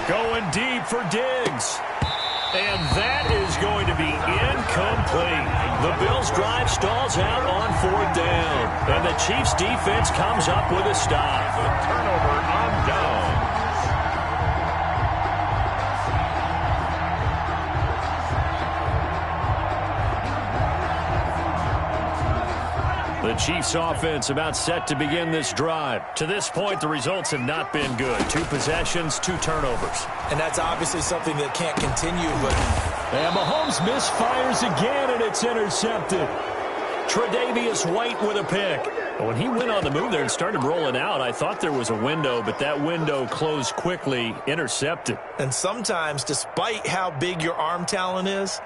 Going deep for Diggs. And that is going to be incomplete. The Bills' drive stalls out on 4th down. And the Chiefs' defense comes up with a stop. The turnover on downs. The Chiefs offense about set to begin this drive. To this point, the results have not been good. 2 possessions, 2 turnovers. And that's obviously something that can't continue. But and Mahomes misfires again, and it's intercepted. Tre'Davious White with a pick. When he went on the move there and started rolling out, I thought there was a window, but that window closed quickly, intercepted. And sometimes, despite how big your arm talent is,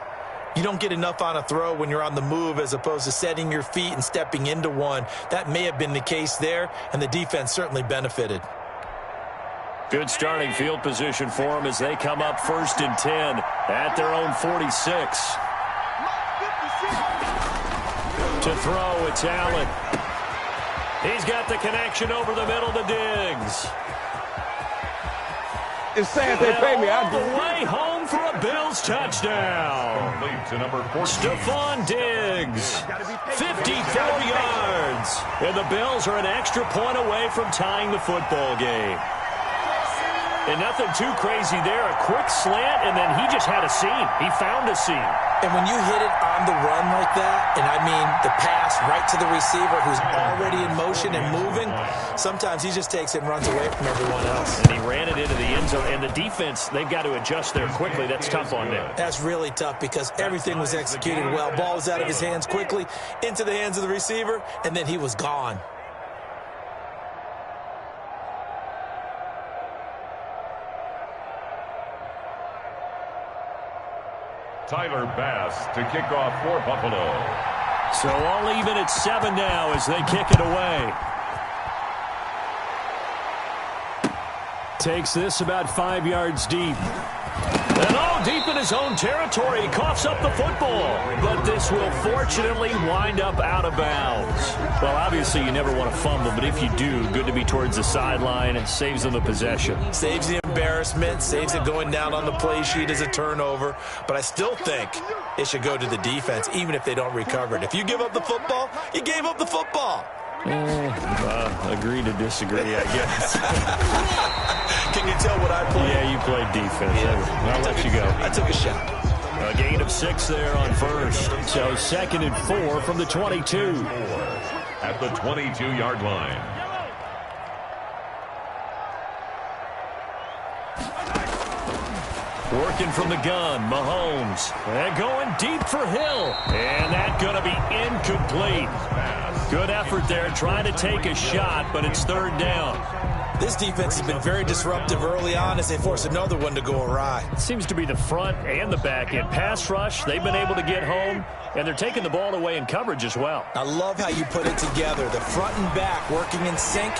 you don't get enough on a throw when you're on the move as opposed to setting your feet and stepping into one. That may have been the case there, and the defense certainly benefited. Good starting field position for them as they come up 1st and 10 at their own 46. To throw, it's Allen. He's got the connection over the middle to Diggs. It's sad they pay me. All the way home for a Bills touchdown. To number 14. Stephon Diggs, 54 yards. And the Bills are an extra point away from tying the football game. And nothing too crazy there. A quick slant, and then he just had a seam. He found a seam. And when you hit it on the run like that, and I mean the pass right to the receiver who's already in motion and moving, sometimes he just takes it and runs away from everyone else. And he ran it into the end zone. And the defense, they've got to adjust there quickly. That's tough on them. That's really tough because everything was executed well. Ball was out of his hands quickly, into the hands of the receiver, and then he was gone. Tyler Bass to kick off for Buffalo. So all even at 7 now as they kick it away. Takes this about 5 yards deep. And deep in his own territory. He coughs up the football. But this will fortunately wind up out of bounds. Well, obviously you never want to fumble, but if you do, good to be towards the sideline. It saves them the possession. Saves the embarrassment, saves it going down on the play sheet as a turnover. But I still think it should go to the defense, even if they don't recover it. If you give up the football, you gave up the football. Agree to disagree, I guess. Can you tell what I played? Yeah, you played defense. Yeah. I'll let you go. I took a shot. A gain of 6 there on first. So 2nd and 4 from the 22. At the 22-yard line. Working from the gun, Mahomes. And going deep for Hill. And that's going to be incomplete. Good effort there, trying to take a shot, but it's 3rd down. This defense has been very disruptive early on as they force another one to go awry. It seems to be the front and the back end. Pass rush, they've been able to get home, and they're taking the ball away in coverage as well. I love how you put it together. The front and back working in sync,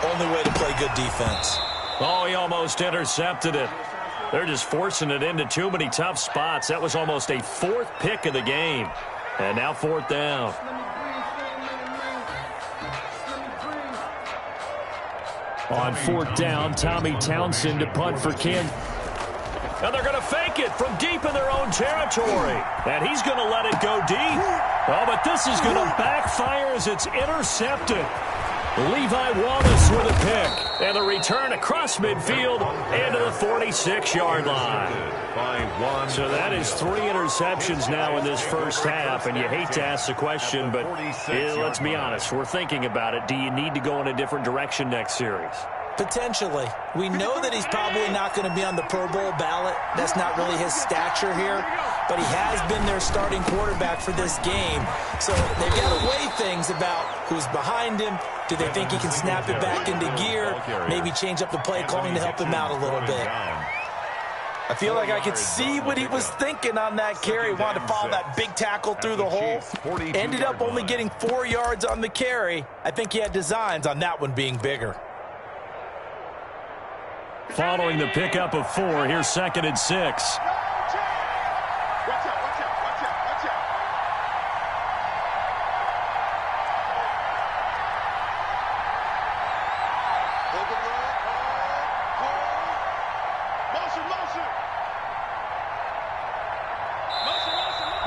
only way to play good defense. Oh, he almost intercepted it. They're just forcing it into too many tough spots. That was almost a 4th pick of the game. And now 4th down. On 4th down, Tommy Townsend to punt for Kansas. And they're going to fake it from deep in their own territory. And he's going to let it go deep. Oh, but this is going to backfire as it's intercepted. Levi Wallace with a pick. And the return across midfield into the 46-yard line. So that is 3 interceptions now in this first half. And you hate to ask the question, but let's be honest. We're thinking about it. Do you need to go in a different direction next series? Potentially. We know that he's probably not going to be on the Pro Bowl ballot. That's not really his stature here. But he has been their starting quarterback for this game. So they've got to weigh things about who's behind him. Do they think he can snap it back into gear? Maybe change up the play calling to help him out a little bit. I feel like I could see what he was thinking on that carry. Wanted to follow that big tackle through the hole. Ended up only getting 4 yards on the carry. I think he had designs on that one being bigger. Following the pickup of 4, here's 2nd and 6.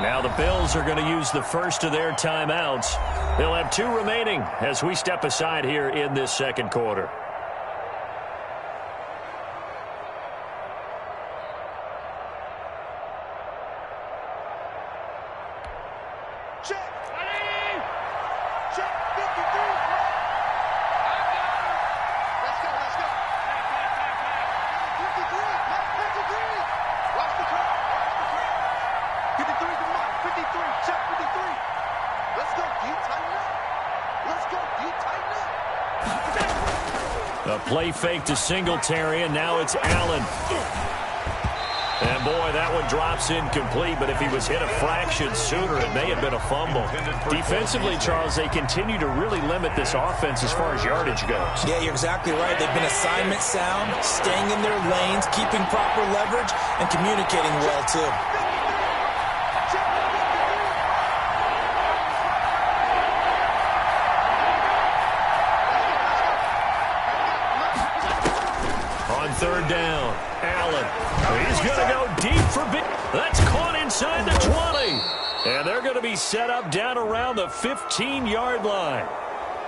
Now the Bills are going to use the first of their timeouts. They'll have 2 remaining as we step aside here in this second quarter. A play fake to Singletary, and now it's Allen. And, boy, that one drops incomplete, but if he was hit a fraction sooner, it may have been a fumble. Defensively, Charles, they continue to really limit this offense as far as yardage goes. Yeah, you're exactly right. They've been assignment sound, staying in their lanes, keeping proper leverage, and communicating well, too. Third down, Allen. He's going to go deep for big. That's caught inside the 20. And they're going to be set up down around the 15-yard line.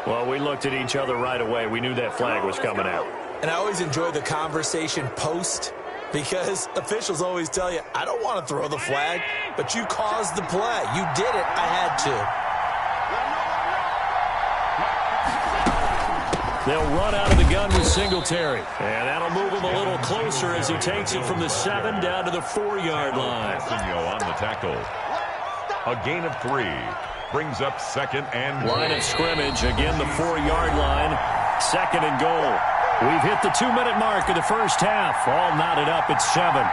Well, we looked at each other right away. We knew that flag was coming out. And I always enjoy the conversation post because officials always tell you, I don't want to throw the flag, but you caused the play. You did it. I had to. They'll run out of the gun with Singletary. And that'll move him a little closer as he takes it from the 7 down to the 4-yard line. On the tackle. A gain of 3. Brings up 2nd and goal. Line of scrimmage. Again, the 4-yard line. 2nd and goal. We've hit the 2-minute mark of the first half. All knotted up at 7.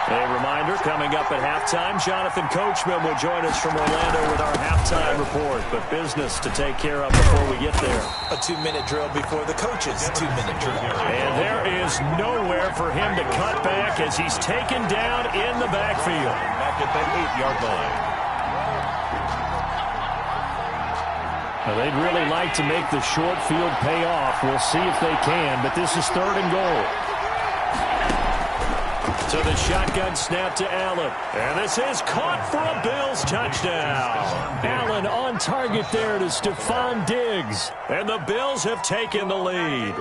A reminder, coming up at halftime, Jonathan Coachman will join us from Orlando with our halftime report. But business to take care of before we get there. A 2-minute drill before the coach's 2-minute drill. And there is nowhere for him to cut back as he's taken down in the backfield. Back at that 8-yard line. Now, they'd really like to make the short field pay off. We'll see if they can, but this is 3rd and goal. So the shotgun snap to Allen. And this is caught for a Bills touchdown. Allen on target there to Stephon Diggs. And the Bills have taken the lead.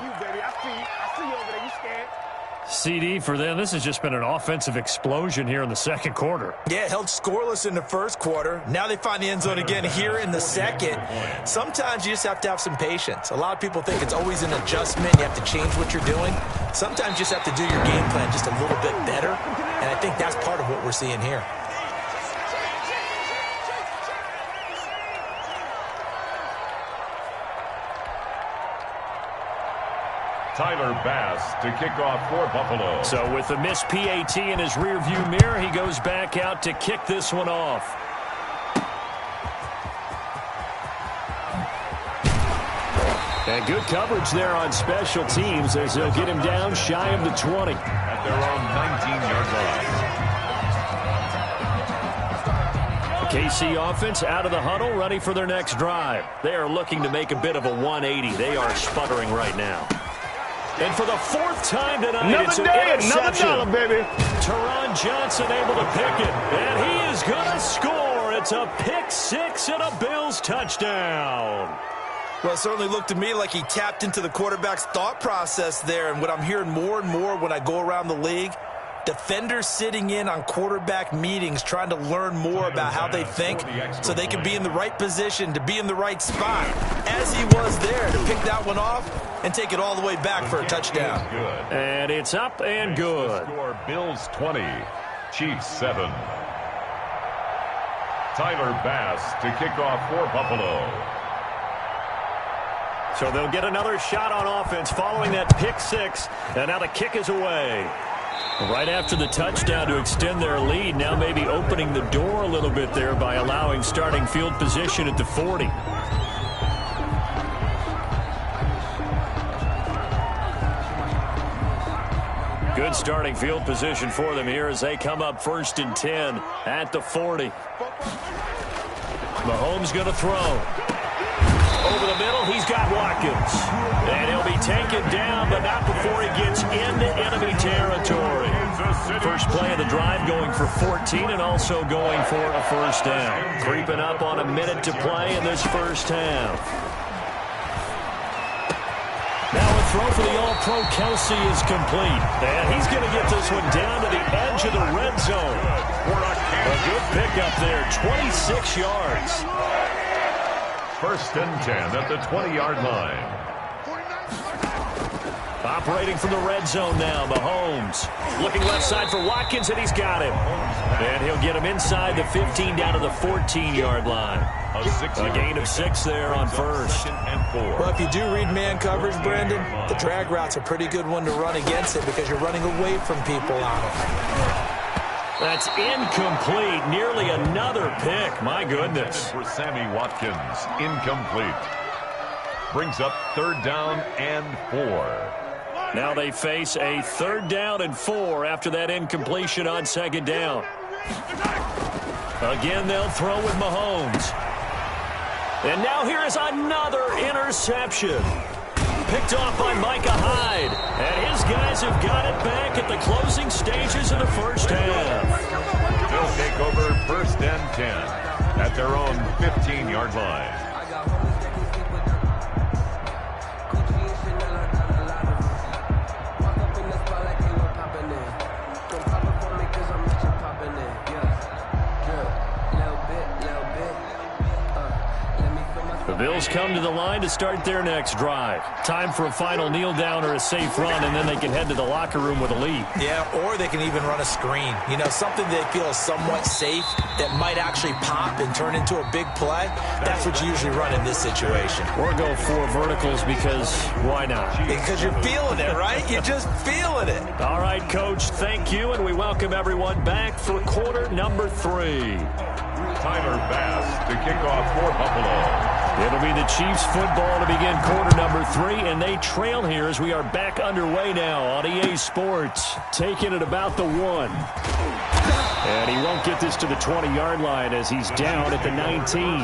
CD for them. This has just been an offensive explosion here in the second quarter. Yeah, held scoreless in the first quarter. Now they find the end zone again here in the second. Sometimes you just have to have some patience. A lot of people think it's always an adjustment. You have to change what you're doing. Sometimes you just have to do your game plan just a little bit better. And I think that's part of what we're seeing here. Tyler Bass to kick off for Buffalo. So with the missed PAT in his rearview mirror, he goes back out to kick this one off. And good coverage there on special teams as they'll get him down shy of the 20. At their own 19-yard line. The KC offense out of the huddle, ready for their next drive. They are looking to make a bit of a 180. They are sputtering right now. And for the 4th time tonight, it's an interception. Another dollar, baby. Teron Johnson able to pick it, and he is going to score. It's a pick 6 and a Bills touchdown. Well, it certainly looked to me like he tapped into the quarterback's thought process there. And what I'm hearing more and more when I go around the league, defenders sitting in on quarterback meetings trying to learn more about how they think so they can be in the right position to be in the right spot, as he was there to pick that one off and take it all the way back for a touchdown. And it's up and good. Score Bills 20, Chiefs 7. Tyler Bass to kick off for Buffalo. So they'll get another shot on offense following that pick 6, and now the kick is away. Right after the touchdown to extend their lead, now maybe opening the door a little bit there by allowing starting field position at the 40. Good starting field position for them here as they come up 1st and 10 at the 40. Mahomes going to throw. Over the middle, he's got Watkins. And he'll be taken down, but not before he gets into enemy territory. First play of the drive going for 14 and also going for a first down. Creeping up on a minute to play in this first half. Now a throw for the All-Pro Kelsey is complete. And he's going to get this one down to the edge of the red zone. A good pickup there, 26 yards. First and 10 at the 20-yard line. Operating from the red zone now, Mahomes. Looking left side for Watkins, and he's got him. And he'll get him inside the 15 down to the 14-yard line. A gain of 6 there on first. Well, if you do read man coverage, Brandon, the drag route's a pretty good one to run against it because you're running away from people on it. That's incomplete. Nearly another pick. My goodness. For Sammy Watkins, incomplete. Brings up 3rd down and 4. Now they face a 3rd down and 4 after that incompletion on 2nd down. Again, they'll throw with Mahomes. And now here is another interception. Picked off by Micah Hyde. And his guys have got it back at the closing stages of the first half. They'll take over 1st and 10 at their own 15-yard line. The Bills come to the line to start their next drive. Time for a final kneel down or a safe run, and then they can head to the locker room with a lead. Yeah, or they can even run a screen. You know, something they feel is somewhat safe that might actually pop and turn into a big play. That's what you usually run in this situation. Or go 4 verticals because why not? Because you're feeling it, right? You're just feeling it. All right, Coach, thank you, and we welcome everyone back for quarter number 3. Tyler Bass to kick off for Buffalo. It'll be the Chiefs football to begin quarter number 3, and they trail here as we are back underway now on EA Sports. Taking it about the 1. And he won't get this to the 20-yard line as he's down at the 19.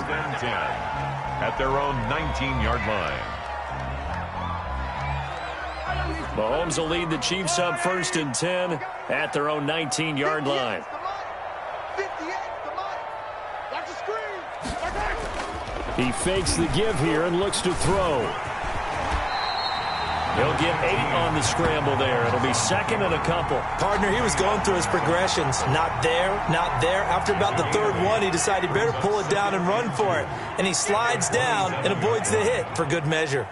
At their own 19-yard line. Mahomes will lead the Chiefs up 1st and 10 at their own 19-yard line. He fakes the give here and looks to throw. He'll get 8 on the scramble there. It'll be 2nd and a couple. Partner, he was going through his progressions. Not there, not there. After about the 3rd one, he decided he better pull it down and run for it. And he slides down and avoids the hit for good measure.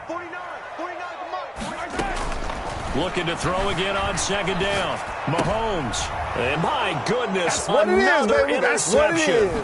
Looking to throw again on 2nd down. Mahomes. And my goodness, another interception.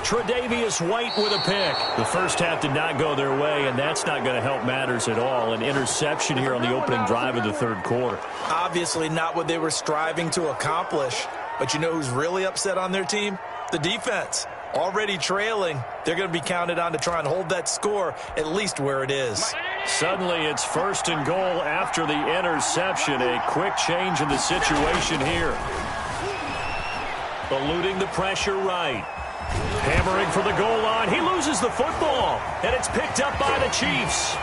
Tre'Davious White with a pick. The first half did not go their way, and that's not going to help matters at all. An interception here on the opening drive of the 3rd quarter. Obviously not what they were striving to accomplish. But you know who's really upset on their team? The defense. Already trailing. They're going to be counted on to try and hold that score at least where it is. Suddenly it's 1st and goal after the interception. A quick change in the situation here. Eluding the pressure right. Hammering for the goal line. He loses the football, and it's picked up by the Chiefs.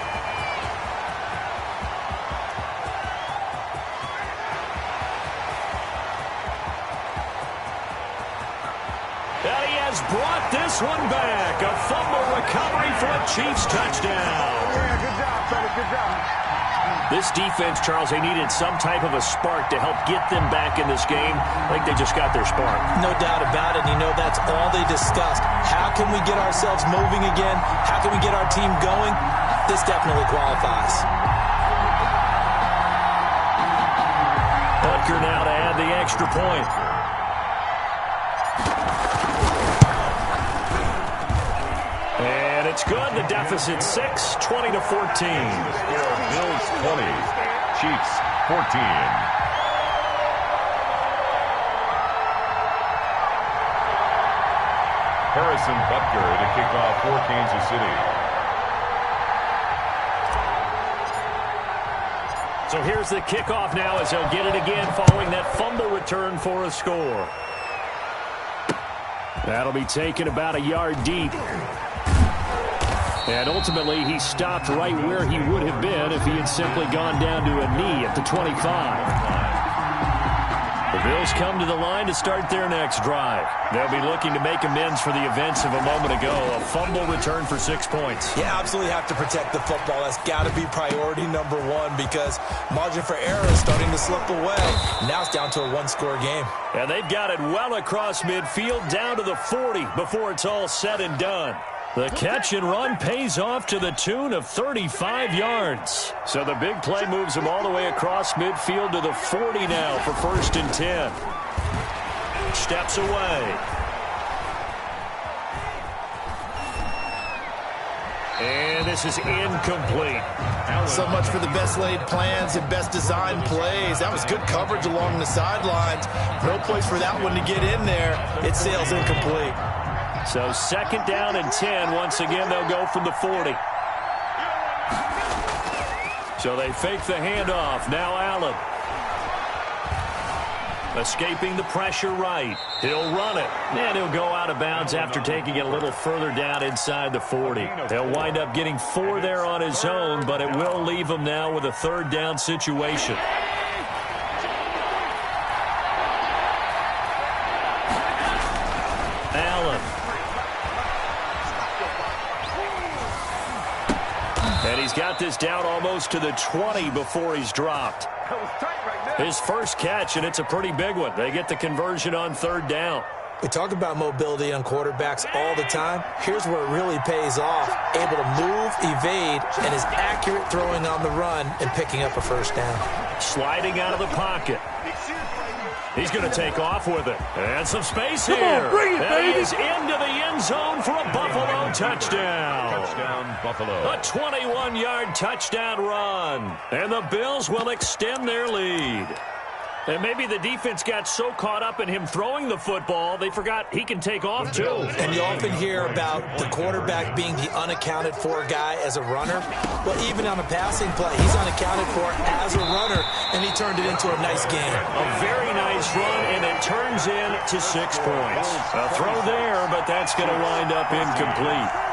And he has brought this one back. A fumble recovery for a Chiefs touchdown. Yeah, good job, fellas. Good job. This defense, Charles, they needed some type of a spark to help get them back in this game. I think they just got their spark. No doubt about it. You know, that's all they discussed. How can we get ourselves moving again? How can we get our team going? This definitely qualifies. Butker now to add the extra point. And it's good. The deficit 6, 20-14. Bills 20, Chiefs 14. Harrison Butker to kick off for Kansas City. So here's the kickoff now as they'll get it again following that fumble return for a score. That'll be taken about a yard deep. And ultimately, he stopped right where he would have been if he had simply gone down to a knee at the 25. The Bills come to the line to start their next drive. They'll be looking to make amends for the events of a moment ago. A fumble return for 6 points. You absolutely have to protect the football. That's got to be priority number one because margin for error is starting to slip away. Now it's down to a one-score game. And they've got it well across midfield down to the 40 before it's all said and done. The catch and run pays off to the tune of 35 yards. So the big play moves them all the way across midfield to the 40 now for 1st and 10. Steps away. And this is incomplete. So much for the best laid plans and best designed plays. That was good coverage along the sidelines. No place for that one to get in there. It sails incomplete. So 2nd down and 10. Once again, they'll go from the 40. So they fake the handoff. Now Allen. Escaping the pressure right. He'll run it. And he'll go out of bounds after taking it a little further down inside the 40. He'll wind up getting 4 there on his own, but it will leave him now with a 3rd down situation. Allen. And he's got this down almost to the 20 before he's dropped. His first catch, and it's a pretty big one. They get the conversion on 3rd down. We talk about mobility on quarterbacks all the time. Here's where it really pays off. Able to move, evade, and is accurate throwing on the run and picking up a 1st down. Sliding out of the pocket. He's going to take off with it. And some space here. Come on, bring it, baby. He's into the end zone for a Buffalo touchdown. Touchdown, Buffalo. A 21-yard touchdown run. And the Bills will extend their lead. And maybe the defense got so caught up in him throwing the football, they forgot he can take off too. And you often hear about the quarterback being the unaccounted for guy as a runner. Well, even on a passing play, he's unaccounted for as a runner, and he turned it into a nice game. A very nice run, and it turns into 6 points. A throw there, but that's going to wind up incomplete.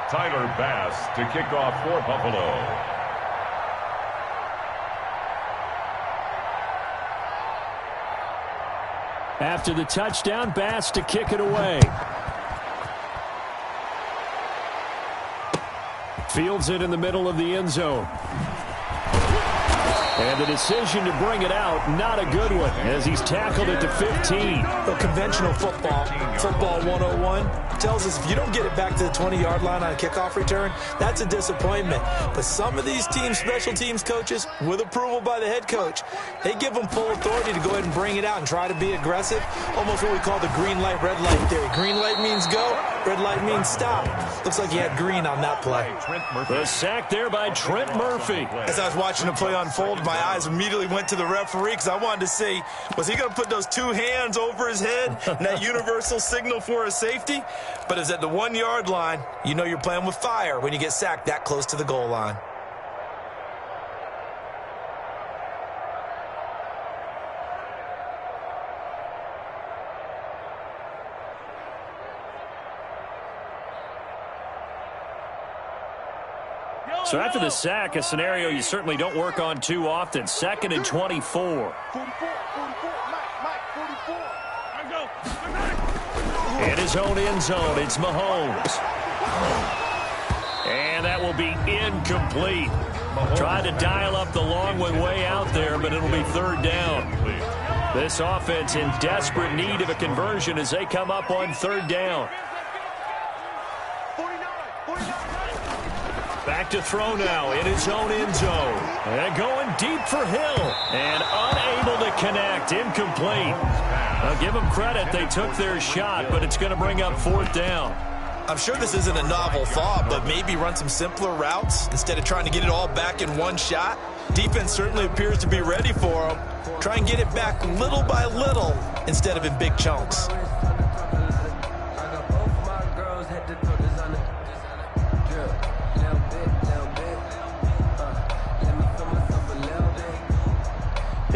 Tyler Bass to kick off for Buffalo. After the touchdown, Bass to kick it away. Fields it in the middle of the end zone. And the decision to bring it out, not a good one, as he's tackled it to 15. But conventional football 101, tells us if you don't get it back to the 20-yard line on a kickoff return, that's a disappointment. But some of these teams, special teams coaches, with approval by the head coach, they give them full authority to go ahead and bring it out and try to be aggressive. Almost what we call the green light, red light theory. Green light means go, red light means stop. Looks like he had green on that play. The sack there by Trent Murphy. As I was watching the play unfold, my eyes immediately went to the referee because I wanted to see, was he going to put those 2 hands over his head and that universal signal for a safety? But it's at the 1-yard line. You know you're playing with fire when you get sacked that close to the goal line. So after the sack, a scenario you certainly don't work on too often. 2nd and 24. In his own end zone, it's Mahomes. And that will be incomplete. Tried to dial up the long one way out there, but it'll be 3rd down. This offense in desperate need of a conversion as they come up on 3rd down. Back to throw now in his own end zone. And going deep for Hill. And unable to connect. Incomplete. I'll give them credit. They took their shot, but it's going to bring up 4th down. I'm sure this isn't a novel thought, but maybe run some simpler routes instead of trying to get it all back in one shot. Defense certainly appears to be ready for them. Try and get it back little by little instead of in big chunks.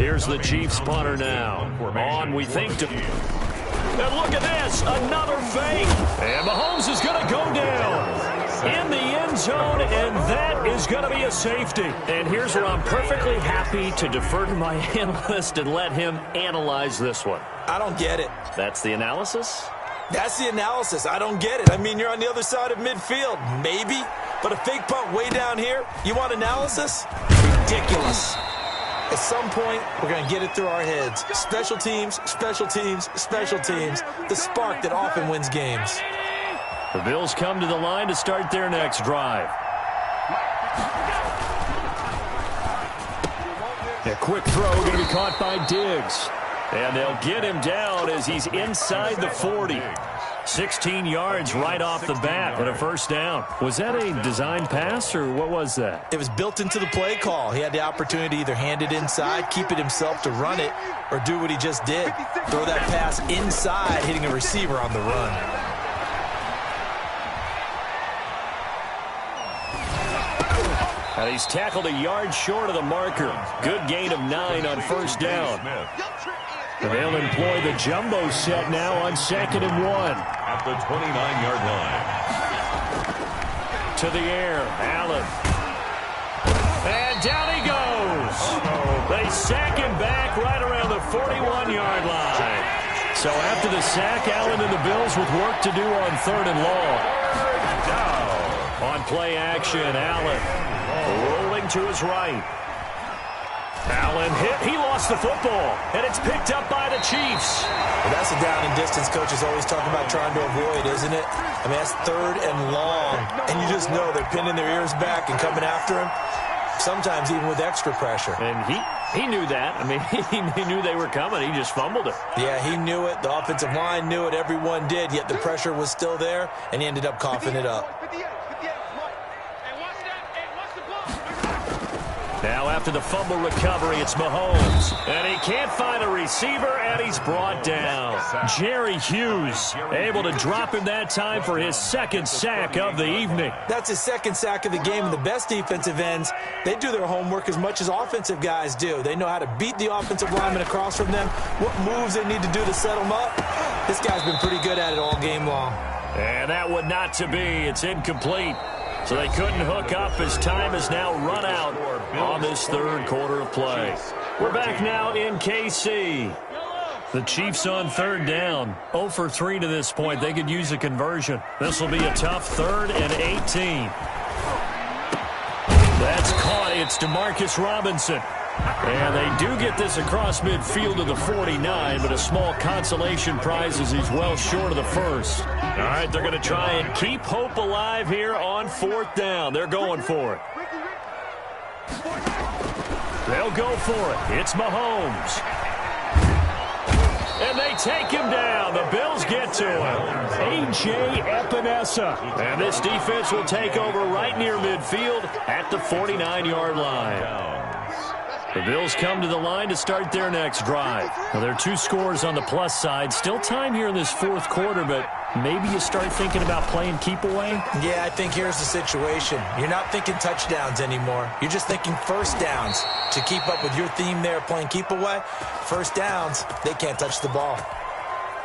Here's the Chiefs punter now. On, we think, to... And look at this, another fake. And Mahomes is going to go down in the end zone, and that is going to be a safety. And here's where I'm perfectly happy to defer to my analyst and let him analyze this one. I don't get it. That's the analysis? That's the analysis. I don't get it. I mean, you're on the other side of midfield. Maybe. But a fake punt way down here, you want analysis? Ridiculous. At some point, we're going to get it through our heads. Special teams, special teams, special teams. The spark that often wins games. The Bills come to the line to start their next drive. A quick throw going to be caught by Diggs. And they'll get him down as he's inside the 40. 16 yards right off the bat and a first down. Was that a design pass or what was that? It was built into the play call. He had the opportunity to either hand it inside, keep it himself to run it, or do what he just did. Throw that pass inside, hitting a receiver on the run. And he's tackled a yard short of the marker. Good gain of 9 on first down. And they'll employ the jumbo set now on 2nd and 1. At the 29-yard line. To the air, Allen. And down he goes. They sack him back right around the 41-yard line. So after the sack, Allen and the Bills with work to do on 3rd and long. On play action, Allen rolling to his right. Allen hit. He lost the football, and it's picked up by the Chiefs. Well, that's a down and distance coaches always talking about trying to avoid, isn't it? I mean, that's 3rd and long, and you just know they're pinning their ears back and coming after him, sometimes even with extra pressure. And he knew that. I mean, he knew they were coming. He just fumbled it. Yeah, he knew it. The offensive line knew it. Everyone did, yet the pressure was still there, and he ended up coughing it up. Now after the fumble recovery, it's Mahomes. And he can't find a receiver, and he's brought down. Jerry Hughes able to drop him that time for his 2nd sack of the evening. That's his 2nd sack of the game, and the best defensive ends, they do their homework as much as offensive guys do. They know how to beat the offensive lineman across from them, what moves they need to do to set them up. This guy's been pretty good at it all game long. And that would not to be. It's incomplete. So they couldn't hook up as time has now run out on this 3rd quarter of play. We're back now in KC. The Chiefs on 3rd down. 0 for 3 to this point. They could use a conversion. This will be a tough 3rd and 18. That's caught. It's Demarcus Robinson. And they do get this across midfield to the 49, but a small consolation prize as he's well short of the first. All right, they're going to try and keep hope alive here on 4th down. They're going for it. They'll go for it. It's Mahomes. And they take him down. The Bills get to him. A.J. Epinesa. And this defense will take over right near midfield at the 49-yard line. The Bills come to the line to start their next drive. Well, there are 2 scores on the plus side. Still time here in this 4th quarter, but maybe you start thinking about playing keep away? Yeah, I think here's the situation. You're not thinking touchdowns anymore. You're just thinking first downs. To keep up with your theme there, playing keep away, first downs, they can't touch the ball.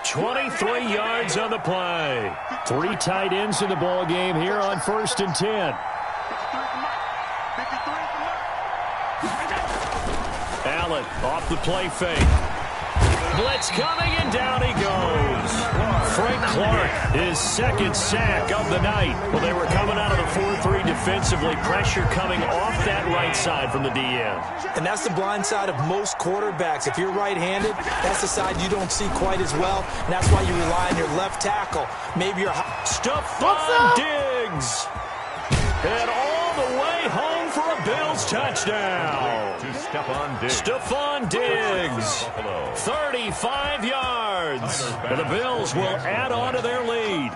23 yards on the play. 3 tight ends in the ball game here on 1st and 10. Allen off the play fake. Blitz coming, and down he goes. Frank Clark, his 2nd sack of the night. Well, they were coming out of the 4-3 defensively. Pressure coming off that right side from the DM. And that's the blind side of most quarterbacks. If you're right-handed, that's the side you don't see quite as well. And that's why you rely on your left tackle. Maybe your Stephon Diggs. And all the way home for a Bills touchdown. To Stephon Diggs. 35 yards. And the Bills will add on to their lead.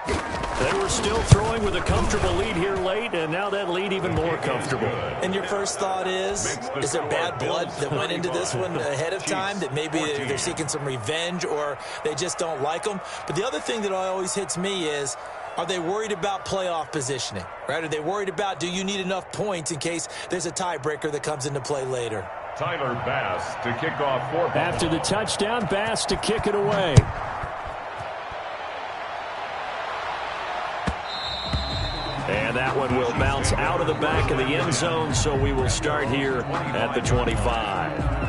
They were still throwing with a comfortable lead here late, and now that lead even more comfortable. And your first thought is there bad blood that went into this one ahead of time, that maybe they're seeking some revenge or they just don't like them? But the other thing that always hits me is, are they worried about playoff positioning, right? Are they worried about, do you need enough points in case there's a tiebreaker that comes into play later? Tyler Bass to kick off for Buffalo. After the touchdown, Bass to kick it away. And that one will bounce out of the back of the end zone, so we will start here at the 25.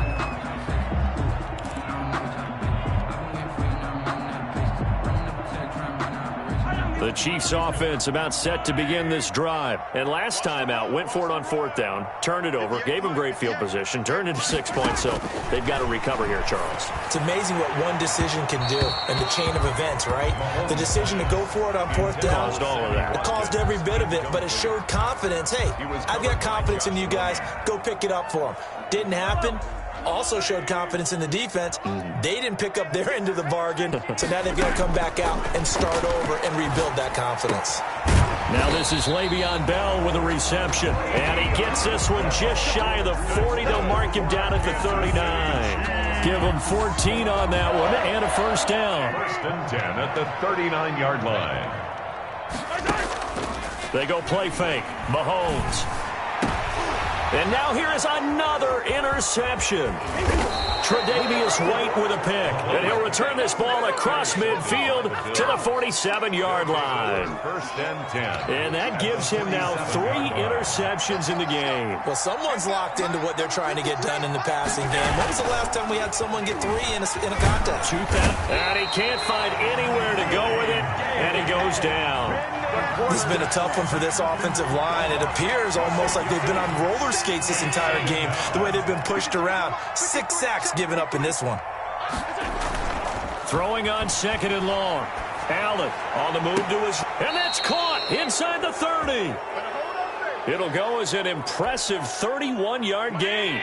The Chiefs offense about set to begin this drive. And last time out, went for it on 4th down, turned it over, gave them great field position, turned into 6 points, so they've got to recover here, Charles. It's amazing what one decision can do in the chain of events, right? The decision to go for it on 4th down. Caused all of that. It caused every bit of it, but it showed confidence. Hey, I've got confidence in you guys. Go pick it up for them. Didn't happen. Also showed confidence in the defense. They didn't pick up their end of the bargain, so now they've got to come back out and start over and rebuild that confidence. Now this is Le'Veon Bell with a reception, and he gets this one just shy of the 40. They'll mark him down at the 39. Give him 14 on that one and a first down. 1st and 10 at the 39-yard line. They go play fake. Mahomes. And now here is another interception. Tre'Davious White with a pick. And he'll return this ball across midfield to the 47-yard line. 1st and 10. And that gives him now 3 interceptions in the game. Well, someone's locked into what they're trying to get done in the passing game. When was the last time we had someone get 3 in a contest? And he can't find anywhere to go with it, and he goes down. This has been a tough one for this offensive line. It appears almost like they've been on roller skates this entire game, the way they've been pushed around. 6 sacks given up in this one. Throwing on 2nd and long. Allen on the move to his... And that's caught inside the 30. It'll go as an impressive 31-yard gain.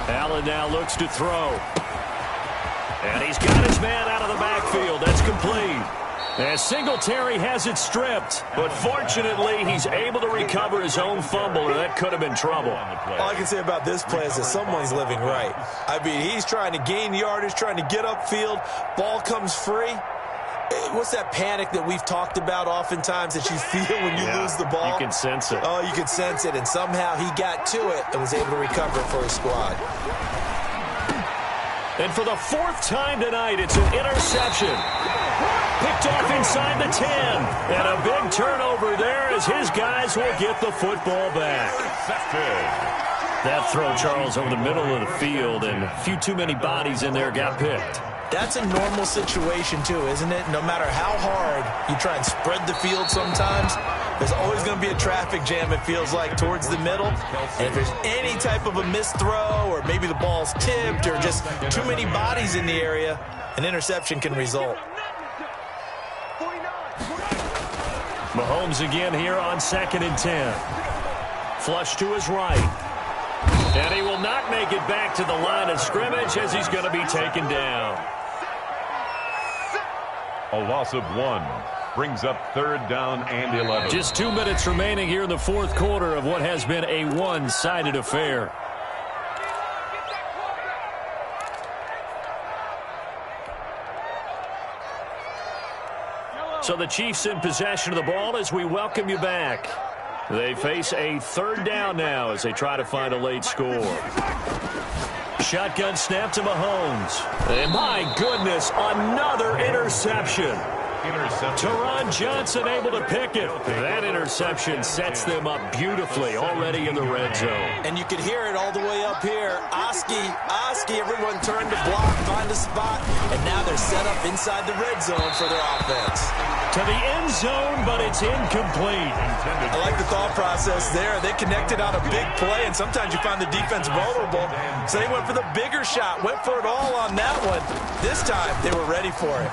Allen now looks to throw. And he's got his man out of the backfield. That's complete. As Singletary has it stripped. But fortunately, he's able to recover his own fumble, or that could have been trouble. All I can say about this play is that someone's living right. I mean, he's trying to gain yardage, trying to get upfield. Ball comes free. What's that panic that we've talked about oftentimes that you feel when you lose the ball? You can sense it. Oh, you can sense it. And somehow he got to it and was able to recover it for his squad. And for the 4th time tonight, it's an interception. Picked off inside the 10. And a big turnover there as his guys will get the football back. That throw, Charles, over the middle of the field, and a few too many bodies in there got picked. That's a normal situation, too, isn't it? No matter how hard you try and spread the field sometimes, there's always going to be a traffic jam, it feels like, towards the middle. And if there's any type of a missed throw, or maybe the ball's tipped, or just too many bodies in the area, an interception can result. Mahomes again here on 2nd and 10. Flush to his right. And he will not make it back to the line of scrimmage as he's going to be taken down. A loss of 1 brings up 3rd down and 11. Just 2 minutes remaining here in the 4th quarter of what has been a one-sided affair. So the Chiefs in possession of the ball as we welcome you back. They face a 3rd down now as they try to find a late score. Shotgun snap to Mahomes. And my goodness, another interception. Teron Johnson able to pick it. That interception sets them up beautifully already in the red zone. And you could hear it all the way up here. Oski, everyone turned to block, find a spot, and now they're set up inside the red zone for their offense. To the end zone, but it's incomplete. I like the thought process there. They connected on a big play, and sometimes you find the defense vulnerable. So they went for the bigger shot, went for it all on that one. This time, they were ready for it.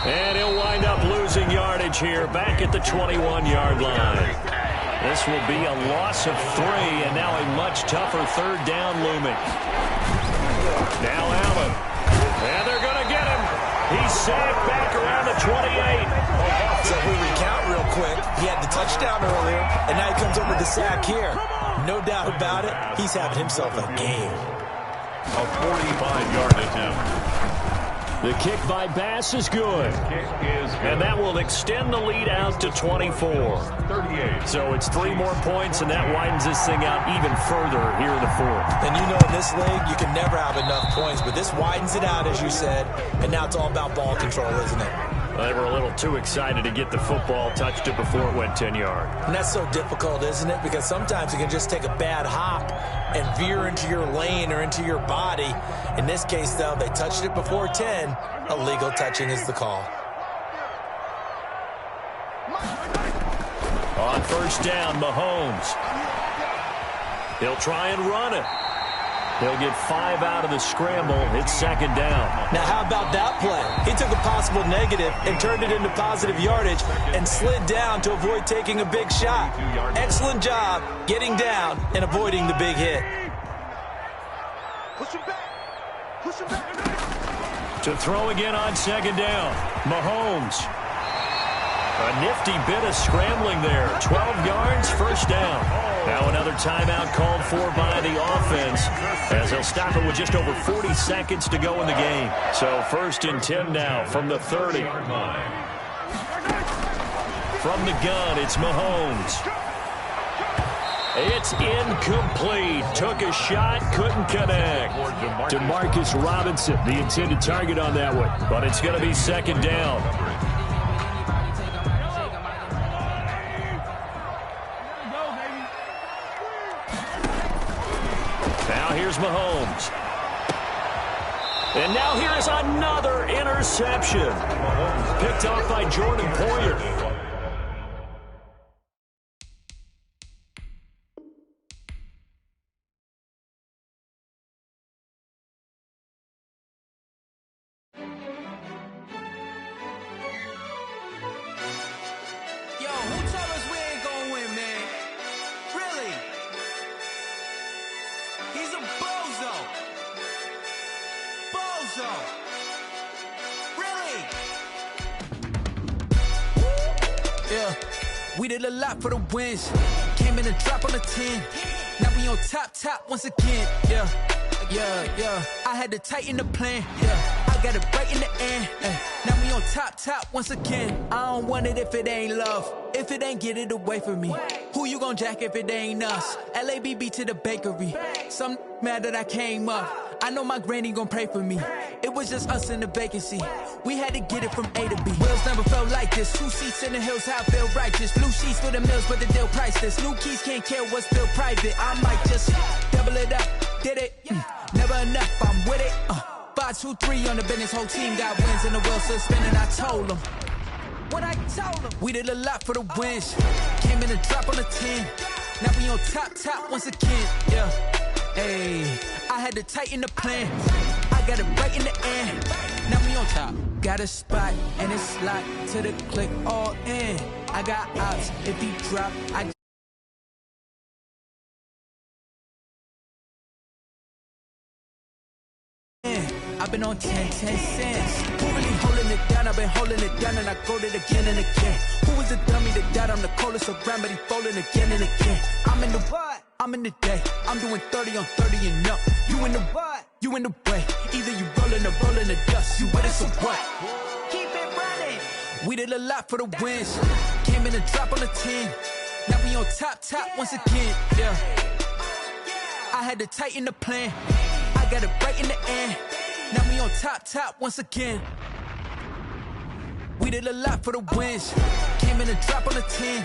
And he'll wind up losing yardage here back at the 21-yard line. This will be a loss of 3, and now a much tougher 3rd down looming. Now Allen. And they're going to get him. He's sacked back around the 28. So if we recount real quick, he had the touchdown earlier, and now he comes up with the sack here. No doubt about it, he's having himself a game. A 45-yard attempt. The kick by Bass is good. And that will extend the lead out to 24. So it's 3 more points, and that widens this thing out even further here in the fourth. And you know in this league, you can never have enough points, but this widens it out, as you said, and now it's all about ball control, isn't it? They were a little too excited to get the football, touched it before it went 10 yards. And that's so difficult, isn't it? Because sometimes you can just take a bad hop and veer into your lane or into your body. In this case, though, they touched it before 10. Illegal touching is the call. On first down, Mahomes. He'll try and run it. He'll get 5 out of the scramble. It's second down. Now, how about that play? He took a possible negative and turned it into positive yardage and slid down to avoid taking a big shot. Excellent job getting down and avoiding the big hit. Push him back. Push him back. To throw again on second down, Mahomes. A nifty bit of scrambling there. 12 yards, first down. Now another timeout called for by the offense, as they'll stop it with just over 40 seconds to go in the game. So first and 10 now from the 30. From the gun, it's Mahomes. It's incomplete. Took a shot, couldn't connect. Demarcus Robinson, the intended target on that one. But it's going to be second down. Now here's Mahomes. And now here is another interception. Picked off by Jordan Poyer. We did a lot for the wins. Came in and drop on the 10. Now we on top once again. Yeah. I had to tighten the plan. Yeah. I got it right in the end. Now we on top once again. I don't want it if it ain't love. If it ain't, get it away from me. Who you gon' jack if it ain't us? LABB to the bakery. Some mad that I came up. I know my granny gon' pray for me. It was just us in the vacancy. We had to get it from A to B. Wheels never felt like this. 2 seats in the hills, how I feel righteous. Blue sheets for the mills, but the deal priceless. New keys can't care what's still private. I might just double it up. Did it? Never enough, I'm with it. 5, 2, 3 on the business. Whole team got wins and the wheels still spinning. I told them. What I told them. We did a lot for the wins. Came in and drop on the 10. Now we on top once again. Yeah. Hey, I had to tighten the plan. I got it right in the end. Now we on top. Got a spot and it's locked to the click all in. I got ops. If he drop, I've been on 10 cents. Who really holding it down? I've been holding it down and I go it again and again. Who was the dummy that died? I'm the coldest around, but he falling again and again. I'm in the what? I'm in the day. I'm doing 30 on 30 and up. You in the what? You in the way. Either you rolling or rolling the dust. You with it, so what? Keep it running. We did a lot for the wins. Came in and drop on the 10. Now we on top once again. Yeah. I had to tighten the plan. I got it right in the end. Now we on top once again. We did a lot for the wins. Came in and drop on the 10.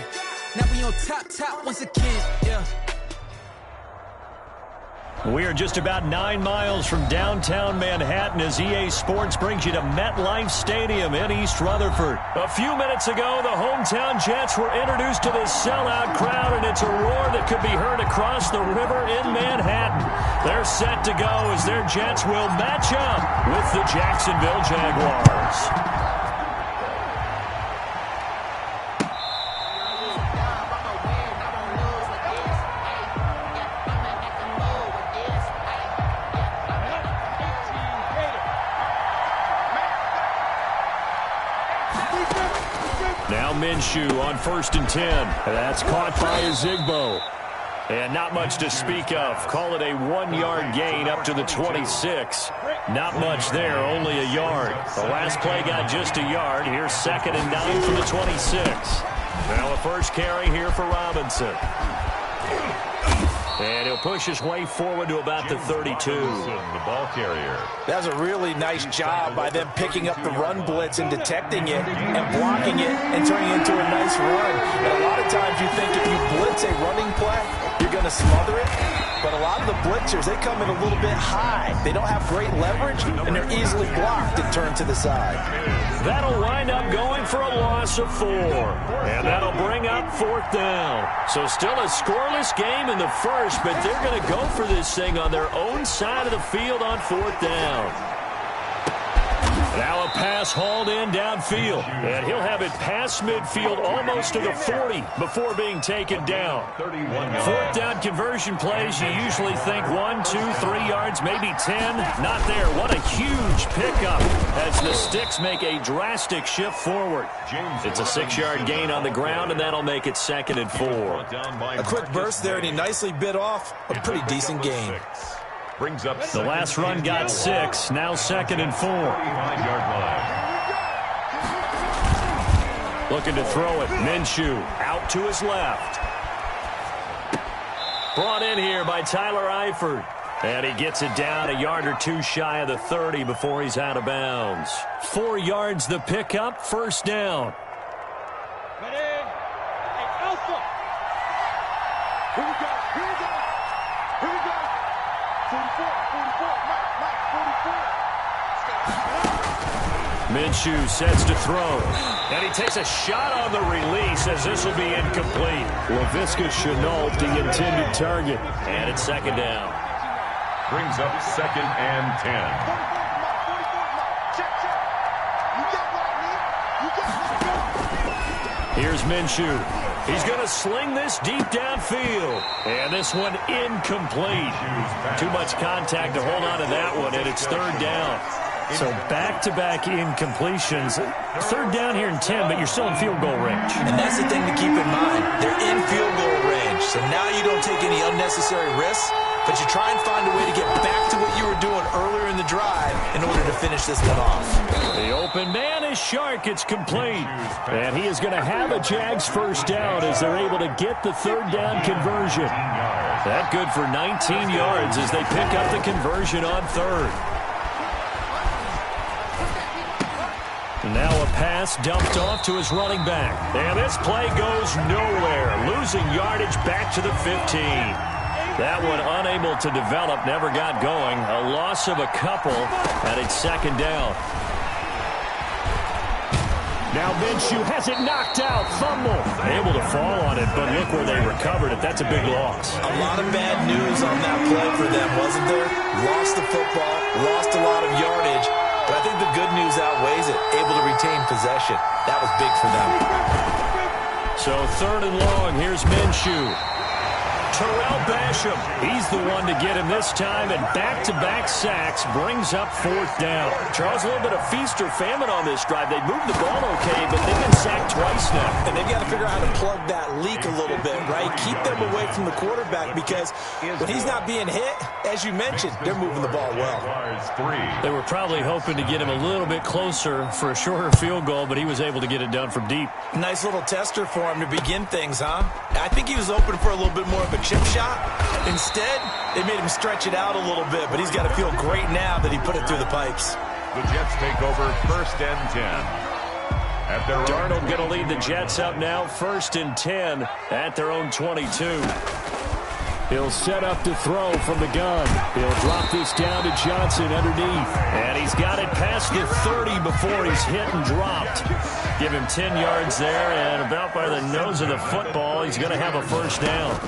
Now we on top once again. Yeah. We are just about 9 miles from downtown Manhattan as EA Sports brings you to MetLife Stadium in East Rutherford. A few minutes ago, the hometown Jets were introduced to this sellout crowd, and it's a roar that could be heard across the river in Manhattan. They're set to go as their Jets will match up with the Jacksonville Jaguars. Now Minshew on 1st and 10. That's caught by Zigbo. And not much to speak of. Call it a 1-yard gain up to the 26. Not much there, only a yard. The last play got just a yard. Here's 2nd and 9 from the 26. Now a first carry here for Robinson. And he'll push his way forward to about the 32. The ball carrier. That was a really nice job by them picking up the run blitz and detecting it and blocking it and turning it into a nice run. And a lot of times you think if you blitz a running play, you're going to smother it. But a lot of the blitzers, they come in a little bit high. They don't have great leverage, and they're easily blocked and turned to the side. That'll wind up going for a loss of 4. And that'll bring up 4th down. So still a scoreless game in the first, but they're going to go for this thing on their own side of the field on 4th down. Now a pass hauled in downfield. And he'll have it past midfield almost to the 40 before being taken down. 4th down conversion plays, you usually think 1, 2, 3 yards, maybe 10. Not there. What a huge pickup as the sticks make a drastic shift forward. It's a 6-yard gain on the ground, and that'll make it 2nd and 4. A quick burst there, and he nicely bit off a pretty decent gain. Brings up the last run got 6, now 2nd and 4. 5-yard line. Looking to throw it. Minshew out to his left. Brought in here by Tyler Eifert. And he gets it down a yard or 2 shy of the 30 before he's out of bounds. 4 yards the pickup, 1st down. Here we go. Here we go. Here we go. 44, 44, Minshew sets to throw. And he takes a shot on the release as this will be incomplete. Laviska Shenault, the intended target. And it's 2nd down. Brings up 2nd and 10. check. You got right here. You got right here. Here's Minshew. He's going to sling this deep downfield. And this one incomplete. Too much contact to hold on to that one, and it's 3rd down. So back-to-back incompletions. 3rd down here in 10, but you're still in field goal range. And that's the thing to keep in mind. They're in field goal range. So now you don't take any unnecessary risks, but you try and find a way to get back to what you were doing earlier in the drive in order to finish this one off. The open man is Shark. It's complete. And he is going to have a Jags 1st down as they're able to get the 3rd down conversion. That good for 19 yards as they pick up the conversion on 3rd. Now a pass dumped off to his running back. And this play goes nowhere. Losing yardage back to the 15. That one unable to develop, never got going. A loss of a couple, and it's 2nd down. Now Minshew has it knocked out. Fumble. Able to fall on it, but look where they recovered it. That's a big loss. A lot of bad news on that play for them, wasn't there? Lost the football, lost a lot of yardage, but I think the good news outweighs it. Able to retain possession. That was big for them. So 3rd and long. Here's Minshew. Terrell Basham, he's the one to get him this time, and back-to-back sacks brings up 4th down. Charles, a little bit of feast or famine on this drive. They moved the ball okay, but they've been sacked twice now. And they've got to figure out how to plug that leak a little bit, right? Keep them away from the quarterback because when he's not being hit, as you mentioned, they're moving the ball well. They were probably hoping to get him a little bit closer for a shorter field goal, but he was able to get it done from deep. Nice little tester for him to begin things, huh? I think he was open for a little bit more of a chip shot. Instead, they made him stretch it out a little bit, but he's got to feel great now that he put it through the pipes. The Jets take over 1st and 10. At their Darnold going to lead the Jets up now, 1st and 10 at their own 22. He'll set up to throw from the gun. He'll drop this down to Johnson underneath. And he's got it past the 30 before he's hit and dropped. Give him 10 yards there, and about by the nose of the football, he's going to have a 1st down.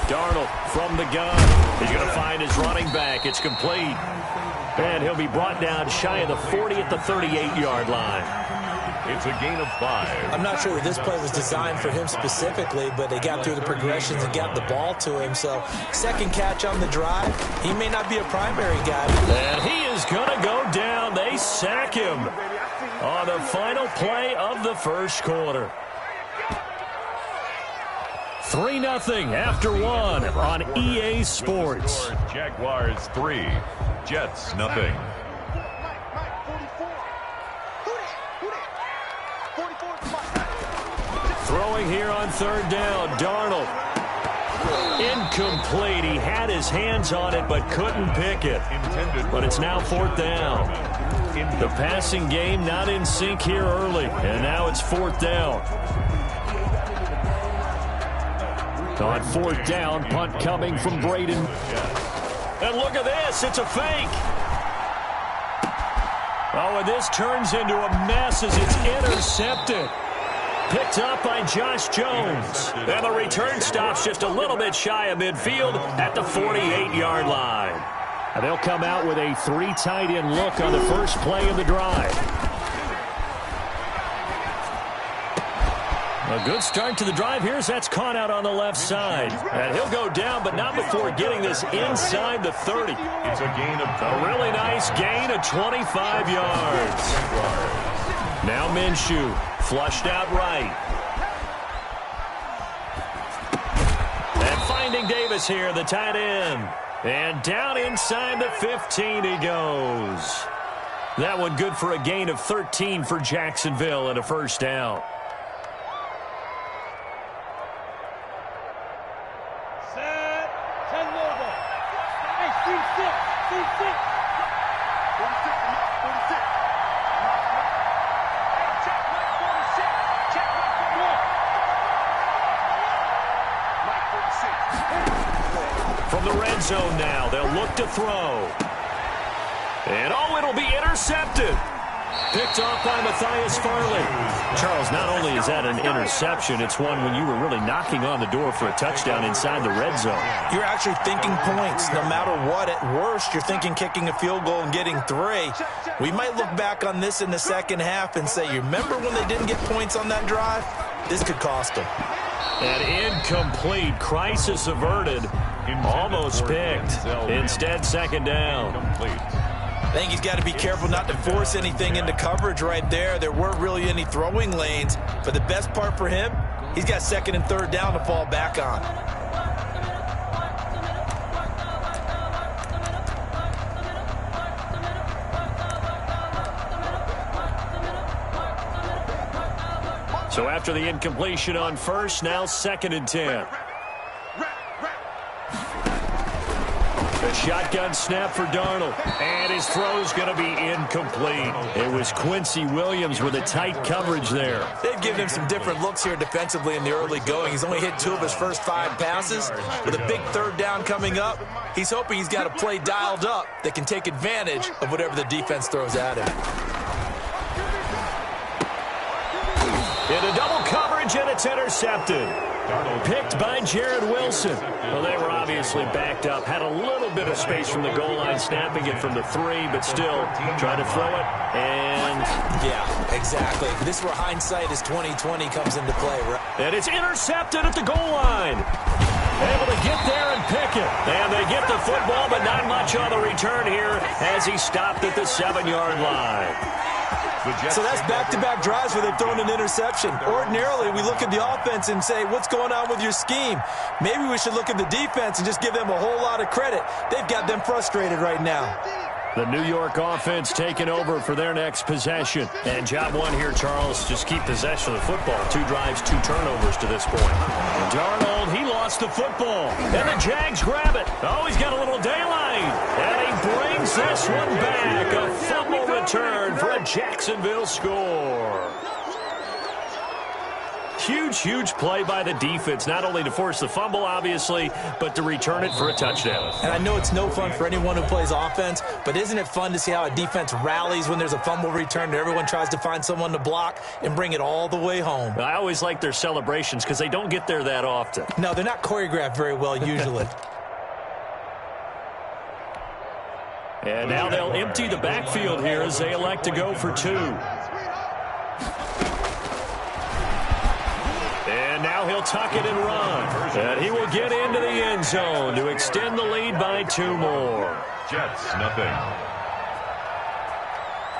Darnold from the gun. He's going to find his running back. It's complete. And he'll be brought down shy of the 40 at the 38-yard line. It's a gain of 5. I'm not sure that this play was designed for him specifically, but they got through the progressions and got the ball to him. So, 2nd catch on the drive. He may not be a primary guy. And he is going to go down. They sack him on the final play of the 1st quarter. 3-0 after one on EA Sports. Jaguars 3, Jets 0. Throwing here on third down, Darnold. Incomplete. He had his hands on it but couldn't pick it. But it's now fourth down. The passing game not in sync here early, and now it's fourth down. On fourth down, punt coming from Braden. And look at this, it's a fake. Oh, and this turns into a mess as it's intercepted. Picked up by Josh Jones. And the return stops just a little bit shy of midfield at the 48-yard line. And they'll come out with a 3 tight end look on the first play of the drive. A good start to the drive here as that's caught out on the left side. And he'll go down, but not before getting this inside the 30. It's a gain of a really nice gain of 25 yards. Now Minshew, flushed out right. And finding Davis here, the tight end. And down inside the 15 he goes. That one good for a gain of 13 for Jacksonville and a first down. Set. 10 mobile. Hey, C6. 46. 46. Hey, check Mike 46. Check Mike 46. From the red zone now, they'll look to throw. And oh, it'll be intercepted. Picked off by Matthias Farley. Charles, not only is that an interception, it's one when you were really knocking on the door for a touchdown inside the red zone. You're actually thinking points. No matter what, at worst, you're thinking kicking a field goal and getting 3. We might look back on this in the second half and say, you remember when they didn't get points on that drive? This could cost them. An incomplete, crisis averted, almost picked. Instead, second down. I think he's got to be careful not to force anything into coverage right there. There weren't really any throwing lanes, but the best part for him, he's got second and third down to fall back on. So after the incompletion on first, now second and 10. The shotgun snap for Darnold, and his throw's going to be incomplete. It was Quincy Williams with a tight coverage there. They've given him some different looks here defensively in the early going. He's only hit 2 of his first 5 passes. With a big third down coming up, he's hoping he's got a play dialed up that can take advantage of whatever the defense throws at him. Into double coverage, and it's intercepted. Picked by Jared Wilson. Well, they were obviously backed up. Had a little bit of space from the goal line, snapping it from the 3, but still trying to throw it. And yeah, exactly. This is where hindsight is 20/20 comes into play, right? And it's intercepted at the goal line. Able to get there and pick it. And they get the football, but not much on the return here as he stopped at the 7-yard line. So that's back-to-back drives where they've thrown an interception. Ordinarily, we look at the offense and say, what's going on with your scheme? Maybe we should look at the defense and just give them a whole lot of credit. They've got them frustrated right now. The New York offense taking over for their next possession. And job one here, Charles, just keep possession of the football. 2 drives, 2 turnovers to this point. Darnold, he lost the football. And the Jags grab it. Oh, he's got a little daylight. And he brings this one back. A fumble return for a Jacksonville score. Huge, huge play by the defense, not only to force the fumble, obviously, but to return it for a touchdown. And I know it's no fun for anyone who plays offense, but isn't it fun to see how a defense rallies when there's a fumble return and everyone tries to find someone to block and bring it all the way home? I always like their celebrations because they don't get there that often. No, they're not choreographed very well usually. And now they'll empty the backfield here as they elect to go for 2. And now he'll tuck it and run. And he will get into the end zone to extend the lead by 2 more. Jets, 0.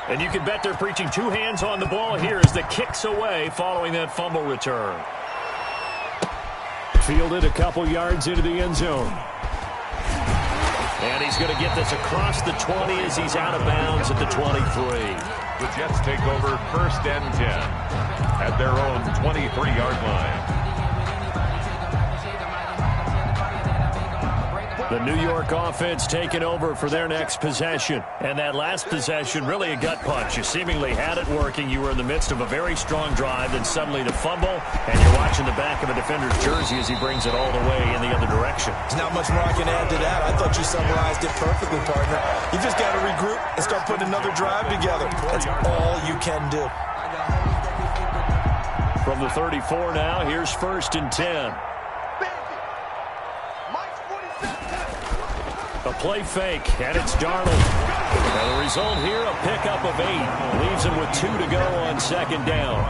And you can bet they're preaching 2 hands on the ball here as the kick's away following that fumble return. Fielded a couple yards into the end zone. And he's going to get this across the 20 as he's out of bounds at the 23. The Jets take over 1st and 10 at their own 23-yard line. The New York offense taking over for their next possession. And that last possession, really a gut punch. You seemingly had it working. You were in the midst of a very strong drive. Then suddenly the fumble, and you're watching the back of a defender's jersey as he brings it all the way in the other direction. There's not much more I can add to that. I thought you summarized it perfectly, partner. You just got to regroup and start putting another drive together. That's all you can do. From the 34 now, here's 1st and 10. A play fake, and it's Darnold. Now the result here, a pickup of 8. Leaves him with 2 to go on 2nd down.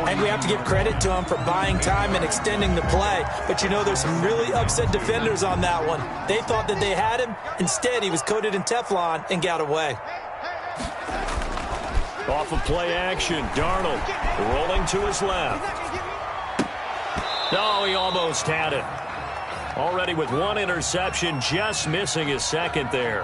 And we have to give credit to him for buying time and extending the play. But you know, there's some really upset defenders on that one. They thought that they had him. Instead, he was coated in Teflon and got away. Off of play action, Darnold rolling to his left. Oh, he almost had it. Already with 1 interception, just missing his 2nd there.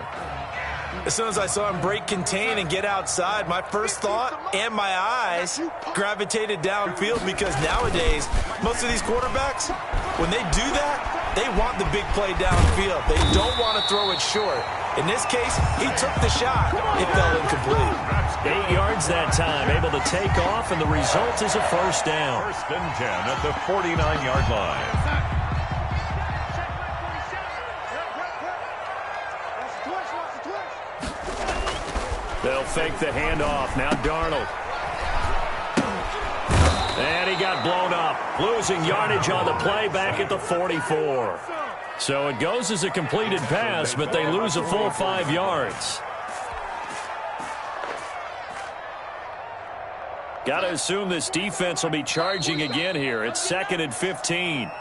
As soon as I saw him break contain and get outside, my first thought and my eyes gravitated downfield, because nowadays, most of these quarterbacks, when they do that, they want the big play downfield. They don't want to throw it short. In this case, he took the shot. It fell incomplete. 8 yards that time, able to take off, and the result is a 1st down. 1st and 10 at the 49-yard line. They'll fake the handoff. Now Darnold. And he got blown up. Losing yardage on the play back at the 44. So it goes as a completed pass, but they lose a full 5 yards. Got to assume this defense will be charging again here. It's 2nd and 15.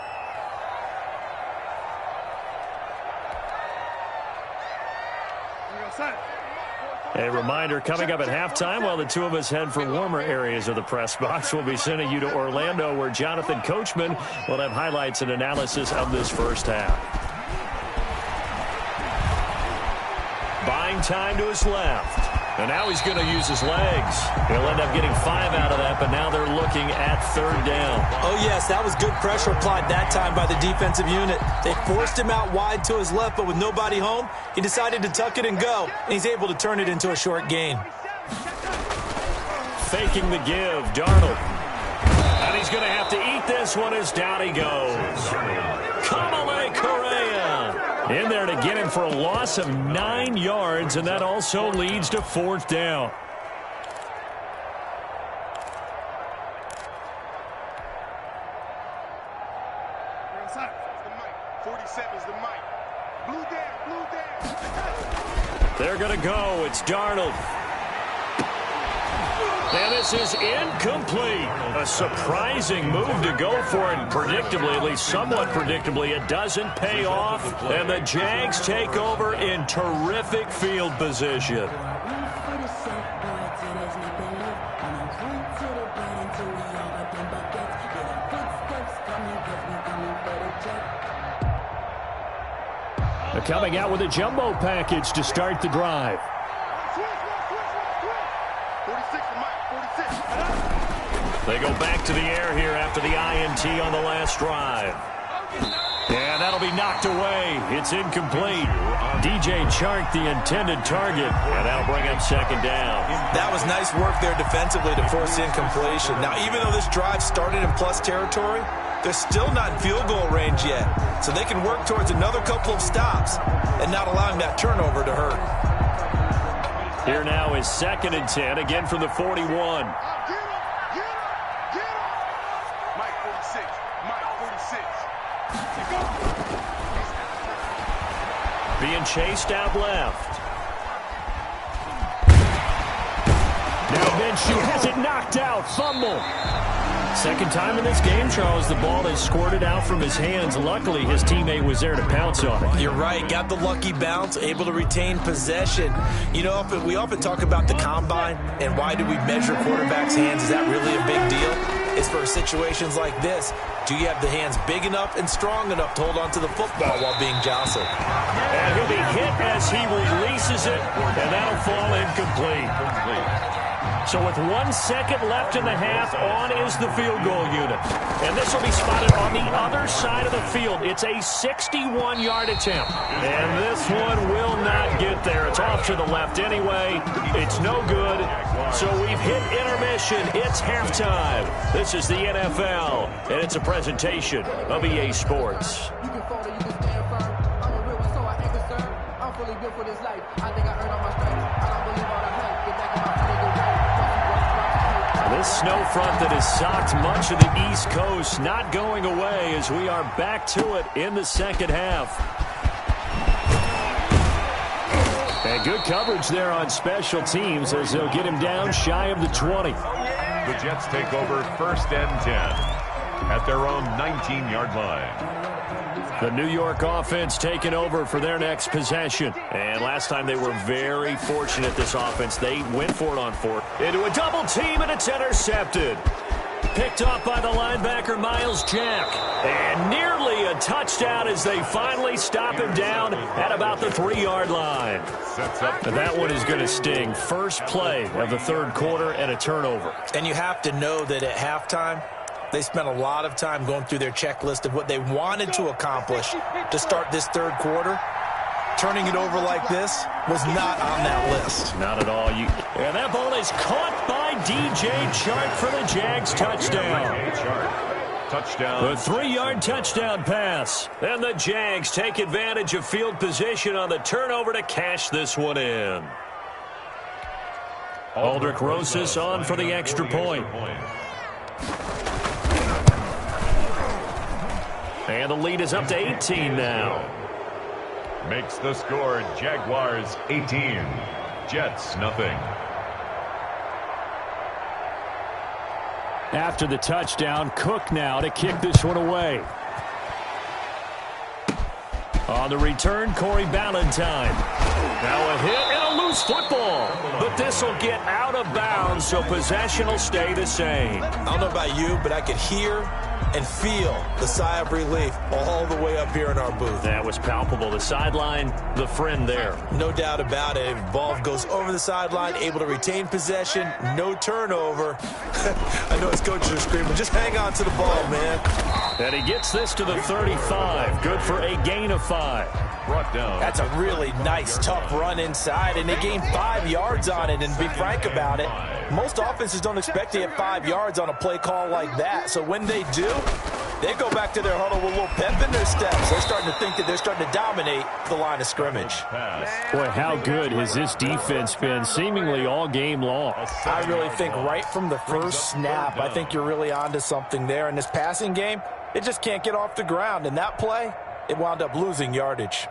A reminder, coming up at halftime, while the two of us head for warmer areas of the press box, we'll be sending you to Orlando, where Jonathan Coachman will have highlights and analysis of this first half. Buying time to his left. And now he's going to use his legs. He'll end up getting 5 out of that, but now they're looking at 3rd down. Oh, yes, that was good pressure applied that time by the defensive unit. They forced him out wide to his left, but with nobody home, he decided to tuck it and go, and he's able to turn it into a short gain. Faking the give, Darnold. And he's going to have to eat this one as down he goes. Kamale Correa in there to get him for a loss of 9 yards, and that also leads to 4th down. They're going to go. It's Darnold. And this is incomplete. A surprising move to go for it. Predictably, at least somewhat predictably, it doesn't pay off. And the Jags take over in terrific field position. They're coming out with a jumbo package to start the drive. They go back to the air here after the INT on the last drive. And that'll be knocked away. It's incomplete. DJ Chark, the intended target, and that'll bring up 2nd down. That was nice work there defensively to force incompletion. Now, even though this drive started in plus territory, they're still not in field goal range yet. So they can work towards another couple of stops and not allowing that turnover to hurt. Here now is 2nd and 10, again from the 41. Being chased out left. Now Minshew has it knocked out. Fumble. Second time in this game, Charles, the ball has squirted out from his hands. Luckily, his teammate was there to pounce on it. You're right. Got the lucky bounce, able to retain possession. You know, we often talk about the combine and why do we measure quarterbacks' hands. Is that really a big deal? is for situations like this. Do you have the hands big enough and strong enough to hold on to the football while being jostled? And he'll be hit as he releases it, and that'll fall incomplete. So with 1 second left in the half, on is the field goal unit. And this will be spotted on the other side of the field. It's a 61-yard attempt. And this one will not get there. It's off to the left anyway. It's no good. So we've hit intermission. It's halftime. This is the NFL, and it's a presentation of EA Sports. You can fall or you can stand firm. I'm a real one, so I anchor serve. I'm fully built for this life. I think I earned all my stripes. I don't believe all the hype. Get back in my feet and get right. This snow front that has socked much of the East Coast not going away as we are back to it in the second half. And good coverage there on special teams as they'll get him down shy of the 20. The Jets take over 1st and 10 at their own 19-yard line. The New York offense taking over for their next possession. And last time they were very fortunate, this offense. They went for it on 4th. Into a double team, and it's intercepted. Picked off by the linebacker, Miles Jack. And nearly a touchdown as they finally stop him down at about the 3-yard line. That one is going to sting. First play of the third quarter and a turnover. And you have to know that at halftime, they spent a lot of time going through their checklist of what they wanted to accomplish to start this third quarter. Turning it over like this was not on that list. Not at all. And that ball is caught by DJ Chark for the Jags touchdown. Touchdown. The 3-yard touchdown pass. And the Jags take advantage of field position on the turnover to cash this one in. Aldrich Rosas on for the extra point. And the lead is up to 18 now. Makes the score Jaguars 18, Jets nothing. After the touchdown, Cook now to kick this one away. On the return, Corey Ballantyne. Now a hit and a loose football. But this will get out of bounds, so possession will stay the same. I don't know about you, but I could hear and feel the sigh of relief all the way up here in our booth. That was palpable. The sideline, the friend there. No doubt about it. Ball goes over the sideline, able to retain possession, no turnover. I know his coaches are screaming, just hang on to the ball, man. And he gets this to the 35. Good for a gain of 5. Brought down. That's a really nice, tough run inside, and they gained 5 yards on it. And to be frank about it, most offenses don't expect to get 5 yards on a play call like that. So when they do, they go back to their huddle with a little pep in their steps. They're starting to think that they're starting to dominate the line of scrimmage. Boy, how good has this defense been seemingly all game long? I really think right from the first snap, I think you're really onto something there. In this passing game, it just can't get off the ground. And that play, it wound up losing yardage.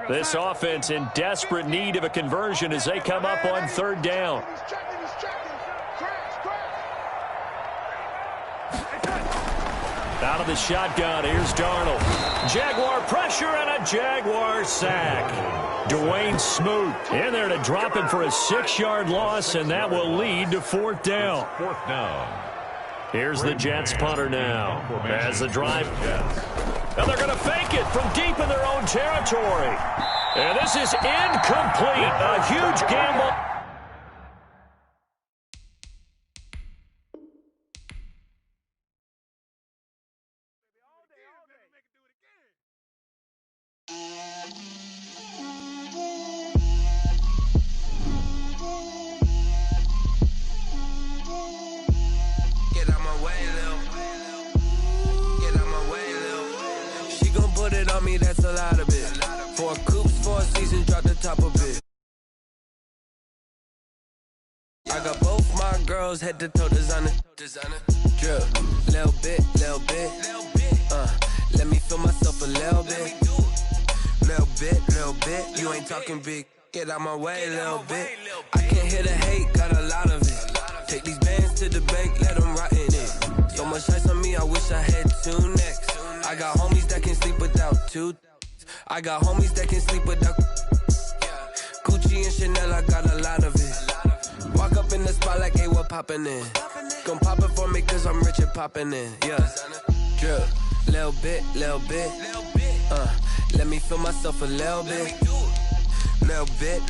This offense in desperate need of a conversion as they come up on 3rd down. Out of the shotgun, here's Darnold. Jaguar pressure and a Jaguar sack. Dwayne Smoot in there to drop him for a 6-yard loss, and that will lead to 4th down. 4th down. Here's the Jets punter now as the drive. And they're going to fake it from deep in their own territory. And this is incomplete. A huge gamble. That's a lot of it. 4 coops, 4 seasons, drop the top of it. I got both my girls head to toe designer. Drip, little bit. Let me feel myself a little bit. You ain't talking big. Get out my way, little bit. I can't hear the hate, got a lot of it. Take these bands to the bank, let them rot in it. So much ice on me, I wish I had 2 necks. I got homies that can sleep without 2. I got homies that can sleep without Gucci and Chanel, I got a lot of it. Walk up in the spot like, hey, what poppin' in? Gon' pop it for me cause I'm rich and poppin' in. Yeah. Drip. Little bit. Let me feel myself a little bit. Little bit.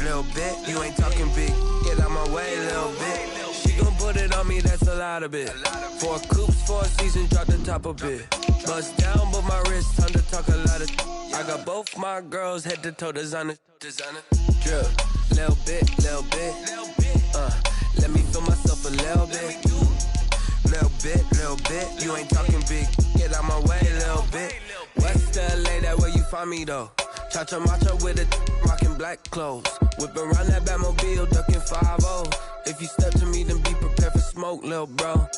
You ain't talking big. Get out my way, little bit. She gon' put it on me, that's a lot of it. 4 coops, 4 seasons, drop the top a bit. Bust down, but my wrist, time to talk a lot of. I got both my girls head to toe designer. Drip. Little bit. Let me feel myself a little bit. Little bit. You ain't talking big. Get out my way, little bit. West LA, that where you find me though. Cha-cha matcha with a rockin' black clothes. Whip around that Batmobile, ducking 5-0. If you step to me, then be prepared for smoke, little bro.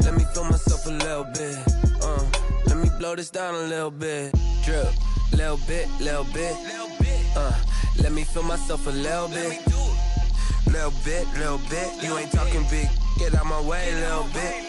Let me feel myself a little bit. Let me blow this down a little bit. Drip, little bit. Let me feel myself a little bit. Little bit. You ain't talking big. Get out my way, little bit.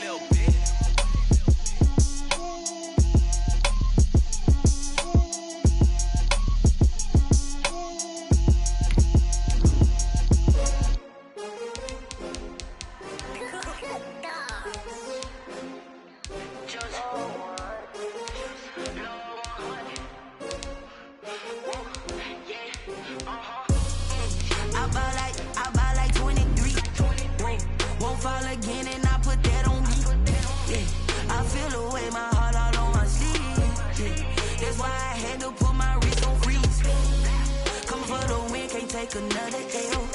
Another L.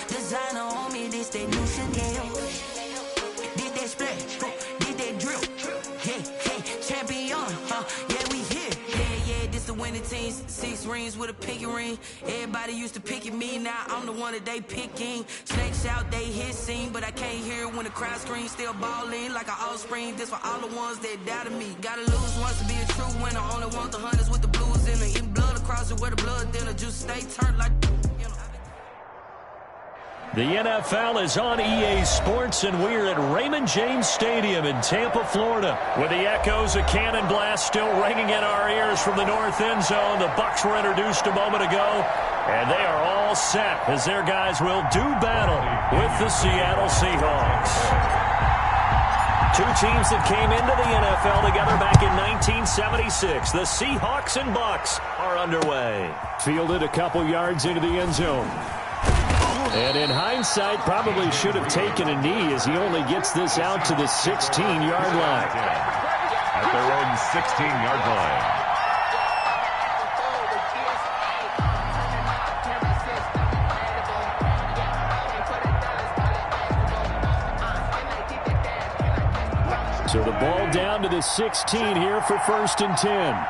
Designer on me, this that new Chanel. Did that splash, did that drill. Hey, champion, yeah, we here. Yeah, this the winning team. 6 rings with a pinky ring. Everybody used to picking me, now I'm the one that they picking. Snakes out, they hissing, but I can't hear when the crowd screams. Still balling like an offspring. This for all the ones that doubted me. Gotta lose once to be a true winner. Only want the hunters with the blues in it. Eating blood across it where the blood dinner. Just stay turned like. The NFL is on EA Sports, and we're at Raymond James Stadium in Tampa, Florida, with the echoes of Cannon Blast still ringing in our ears from the north end zone. The Bucs were introduced a moment ago, and they are all set as their guys will do battle with the Seattle Seahawks. 2 teams that came into the NFL together back in 1976. The Seahawks and Bucs are underway. Fielded a couple yards into the end zone. And in hindsight, probably should have taken a knee as he only gets this out to the 16-yard line. At their own 16-yard line. So the ball down to the 16 here for 1st and 10.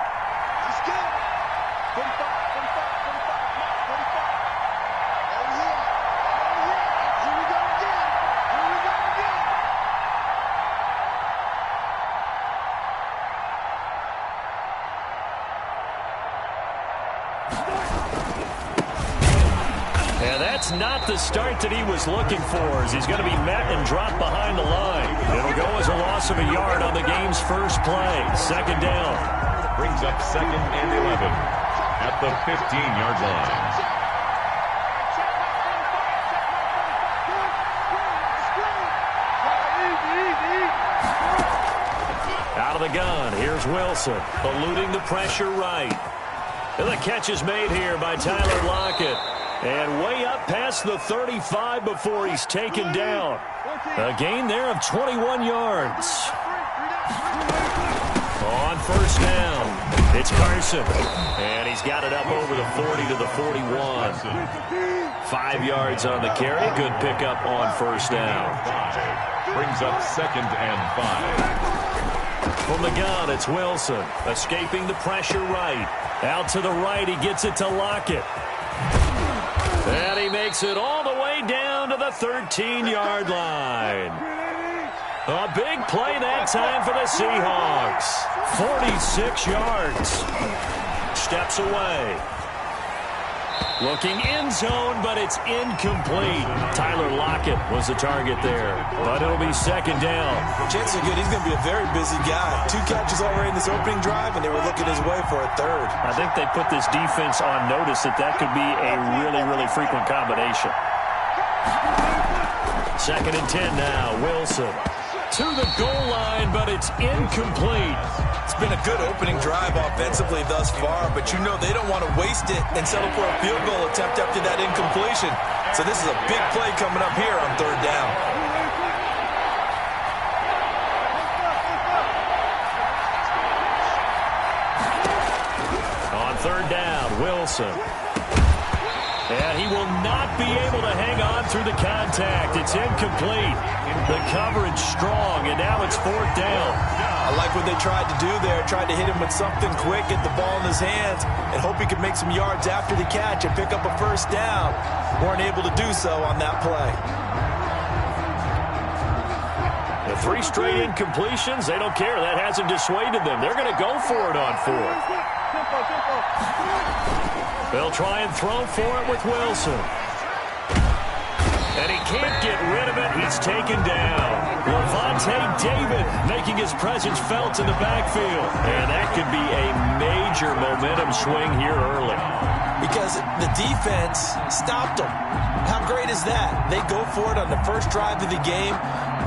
Not the start that he was looking for, as he's going to be met and dropped behind the line. It'll go as a loss of a yard on the game's first play. 2nd down. Brings up 2nd and 11 at the 15-yard line. Out of the gun, here's Wilson, eluding the pressure right. And the catch is made here by Tyler Lockett. And way up past the 35 before he's taken down. A gain there of 21 yards. On 1st down, it's Carson. And he's got it up over the 40 to the 41. 5 yards on the carry. Good pickup on 1st down. Brings up 2nd and 5. From the gun, it's Wilson. Escaping the pressure right. Out to the right, he gets it to Lockett. And he makes it all the way down to the 13-yard line. A big play that time for the Seahawks. 46 yards. Steps away. Looking end zone, but it's incomplete. Tyler Lockett was the target there, but it'll be 2nd down. Chances are good. He's going to be a very busy guy. 2 catches already in this opening drive, and they were looking his way for a 3rd. I think they put this defense on notice that could be a really, really frequent combination. 2nd and 10 now. Wilson to the goal line, but it's incomplete. It's been a good opening drive offensively thus far, but you know they don't want to waste it and settle for a field goal attempt after that incompletion. So this is a big play coming up here on 3rd down. On 3rd down, Wilson. And he will not be able to hang on through the contact. It's incomplete. The coverage strong, and now it's 4th down. I like what they tried to do there. Tried to hit him with something quick, get the ball in his hands, and hope he could make some yards after the catch and pick up a 1st down. Weren't able to do so on that play. The 3 straight incompletions, they don't care. That hasn't dissuaded them. They're going to go for it on 4th. They'll try and throw for it with Wilson. And he can't get rid of it. He's taken down. Levante David making his presence felt in the backfield. And that could be a major momentum swing here early. Because the defense stopped them. How great is that? They go for it on the first drive of the game.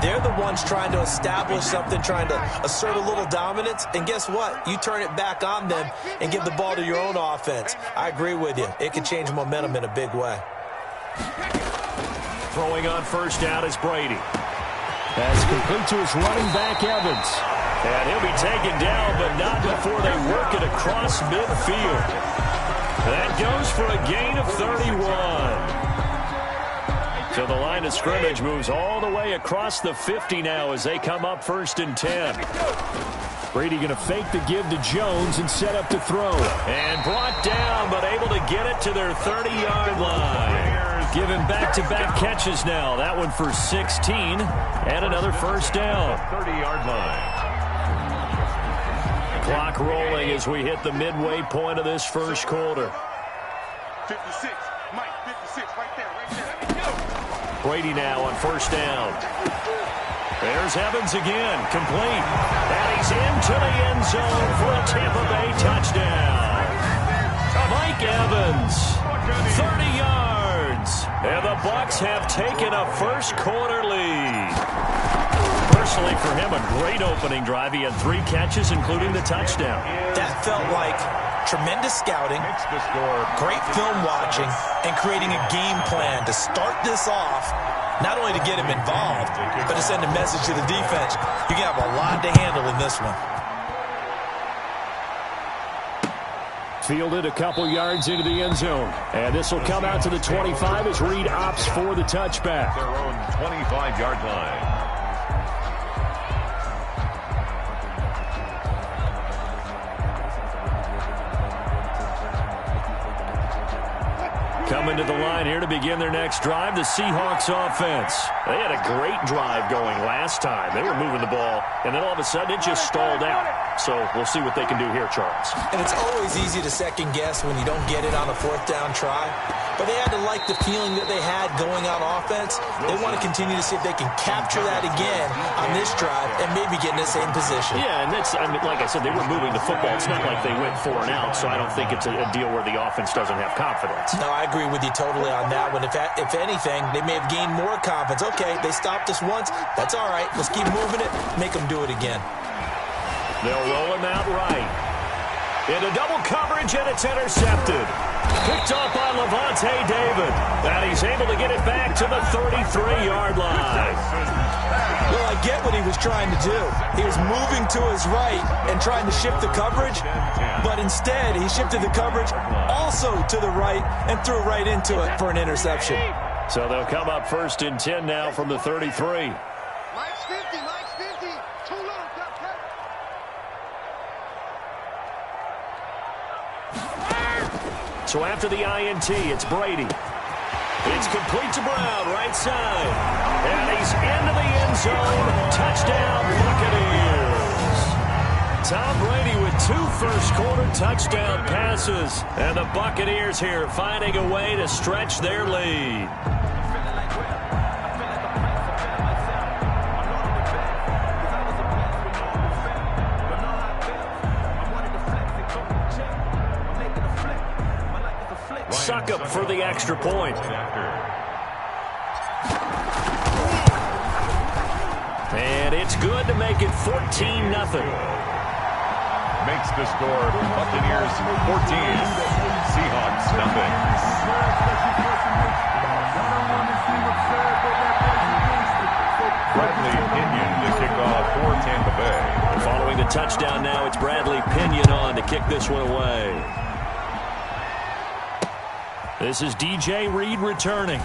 They're the ones trying to establish something, trying to assert a little dominance. And guess what? You turn it back on them and give the ball to your own offense. I agree with you. It can change momentum in a big way. Throwing on 1st down is Brady. That's complete to his running back, Evans. And he'll be taken down, but not before they work it across midfield. That goes for a gain of 31. So the line of scrimmage moves all the way across the 50 now as they come up 1st and 10. Brady going to fake the give to Jones and set up to throw. And brought down, but able to get it to their 30-yard line. Given back-to-back catches now. That one for 16 and another 1st down. 30-yard line. Clock rolling as we hit the midway point of this 1st quarter. 56, Mike, 56, right there. Brady now on 1st down. There's Evans again, complete. And he's into the end zone for a Tampa Bay touchdown. Mike Evans, 30 yards. And the Bucs have taken a 1st quarter lead. Personally, for him, a great opening drive. He had 3 catches, including the touchdown. That felt like tremendous scouting, great film watching, and creating a game plan to start this off, not only to get him involved, but to send a message to the defense. You can have a lot to handle in this one. Fielded a couple yards into the end zone. And this will come out to the 25 as Reed opts for the touchback. Their own 25-yard line. Coming to the line here to begin their next drive, the Seahawks offense. They had a great drive going last time. They were moving the ball, and then all of a sudden it just stalled out. So we'll see what they can do here, Charles. And it's always easy to second guess when you don't get it on a 4th down try. But they had to like the feeling that they had going on offense. They want to continue to see if they can capture that again on this drive and maybe get in the same position. Yeah, and that's, I mean, like I said, they were moving the football. It's not like they went 4 and out, so I don't think it's a deal where the offense doesn't have confidence. No, I agree with you totally on that one. If anything, they may have gained more confidence. Okay, they stopped us once. That's all right. Let's keep moving it. Make them do it again. They'll roll him out right. Into double coverage, and it's intercepted. Picked off by Levante David. And he's able to get it back to the 33-yard line. Well, I get what he was trying to do. He was moving to his right and trying to shift the coverage, but instead he shifted the coverage also to the right and threw right into it for an interception. So they'll come up 1st and 10 now from the 33. Mike's 50, Mike's 50. Too low, cut. So after the INT, it's Brady. It's complete to Brown, right side. And he's into the end zone. Touchdown, Buccaneers. Tom Brady with 2 first-quarter touchdown passes. And the Buccaneers here finding a way to stretch their lead. Succop for the extra point. And it's good to make it 14-0. Makes the score Buccaneers 14, Seahawks nothing. Bradley Pinion to kick off for Tampa Bay. Following the touchdown now, it's Bradley Pinion on to kick this one away. This is DJ Reed returning.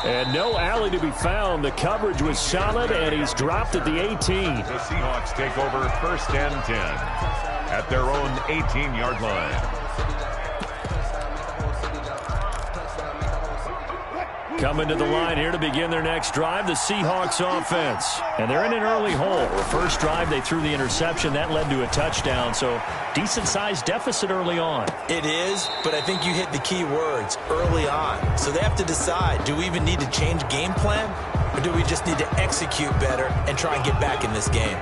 And no alley to be found. The coverage was solid, and he's dropped at the 18. The Seahawks take over 1st and 10 at their own 18-yard line. Coming to the line here to begin their next drive, the Seahawks offense. And they're in an early hole. The first drive, they threw the interception. That led to a touchdown, so decent-sized deficit early on. It is, but I think you hit the key words, early on. So they have to decide, do we even need to change game plan, or do we just need to execute better and try and get back in this game?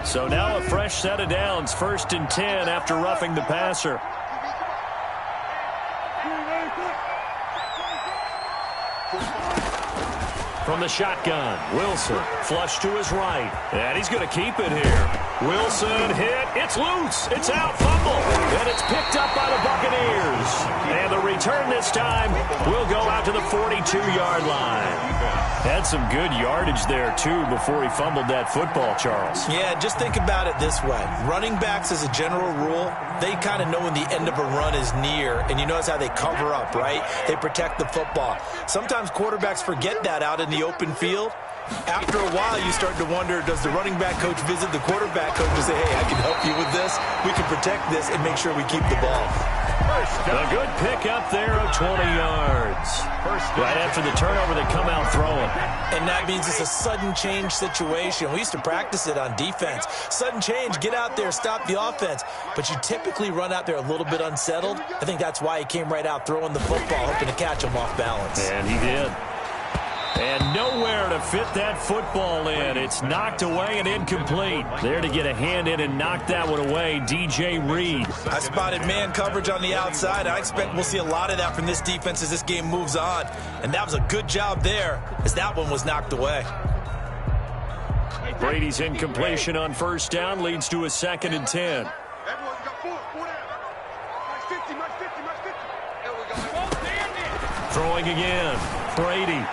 So now a fresh set of downs, 1st and 10 after roughing the passer. From the shotgun, Wilson, flush to his right. And he's going to keep it here. Wilson hit. It's loose. It's out. Fumble. And it's picked up by the Buccaneers. And the return this time will go out to the 42-yard line. Had some good yardage there, too, before he fumbled that football, Charles. Yeah, just think about it this way. Running backs, as a general rule, they kind of know when the end of a run is near, and you notice how they cover up, right? They protect the football. Sometimes quarterbacks forget that out in the open field. After a while, you start to wonder, does the running back coach visit the quarterback coach and say, hey, I can help you with this, we can protect this, and make sure we keep the ball. A good pickup there of 20 yards. Right after the turnover, they come out throwing. And that means it's a sudden change situation. We used to practice it on defense. Sudden change, get out there, stop the offense. But you typically run out there a little bit unsettled. I think that's why he came right out throwing the football, hoping to catch him off balance. And he did. And nowhere to fit that football in. It's knocked away and incomplete. There to get a hand in and knock that one away, DJ Reed. I spotted man coverage on the outside. I expect we'll see a lot of that from this defense as this game moves on. And that was a good job there as that one was knocked away. Brady's incompletion on 1st down leads to a 2nd and 10. Throwing again. Brady.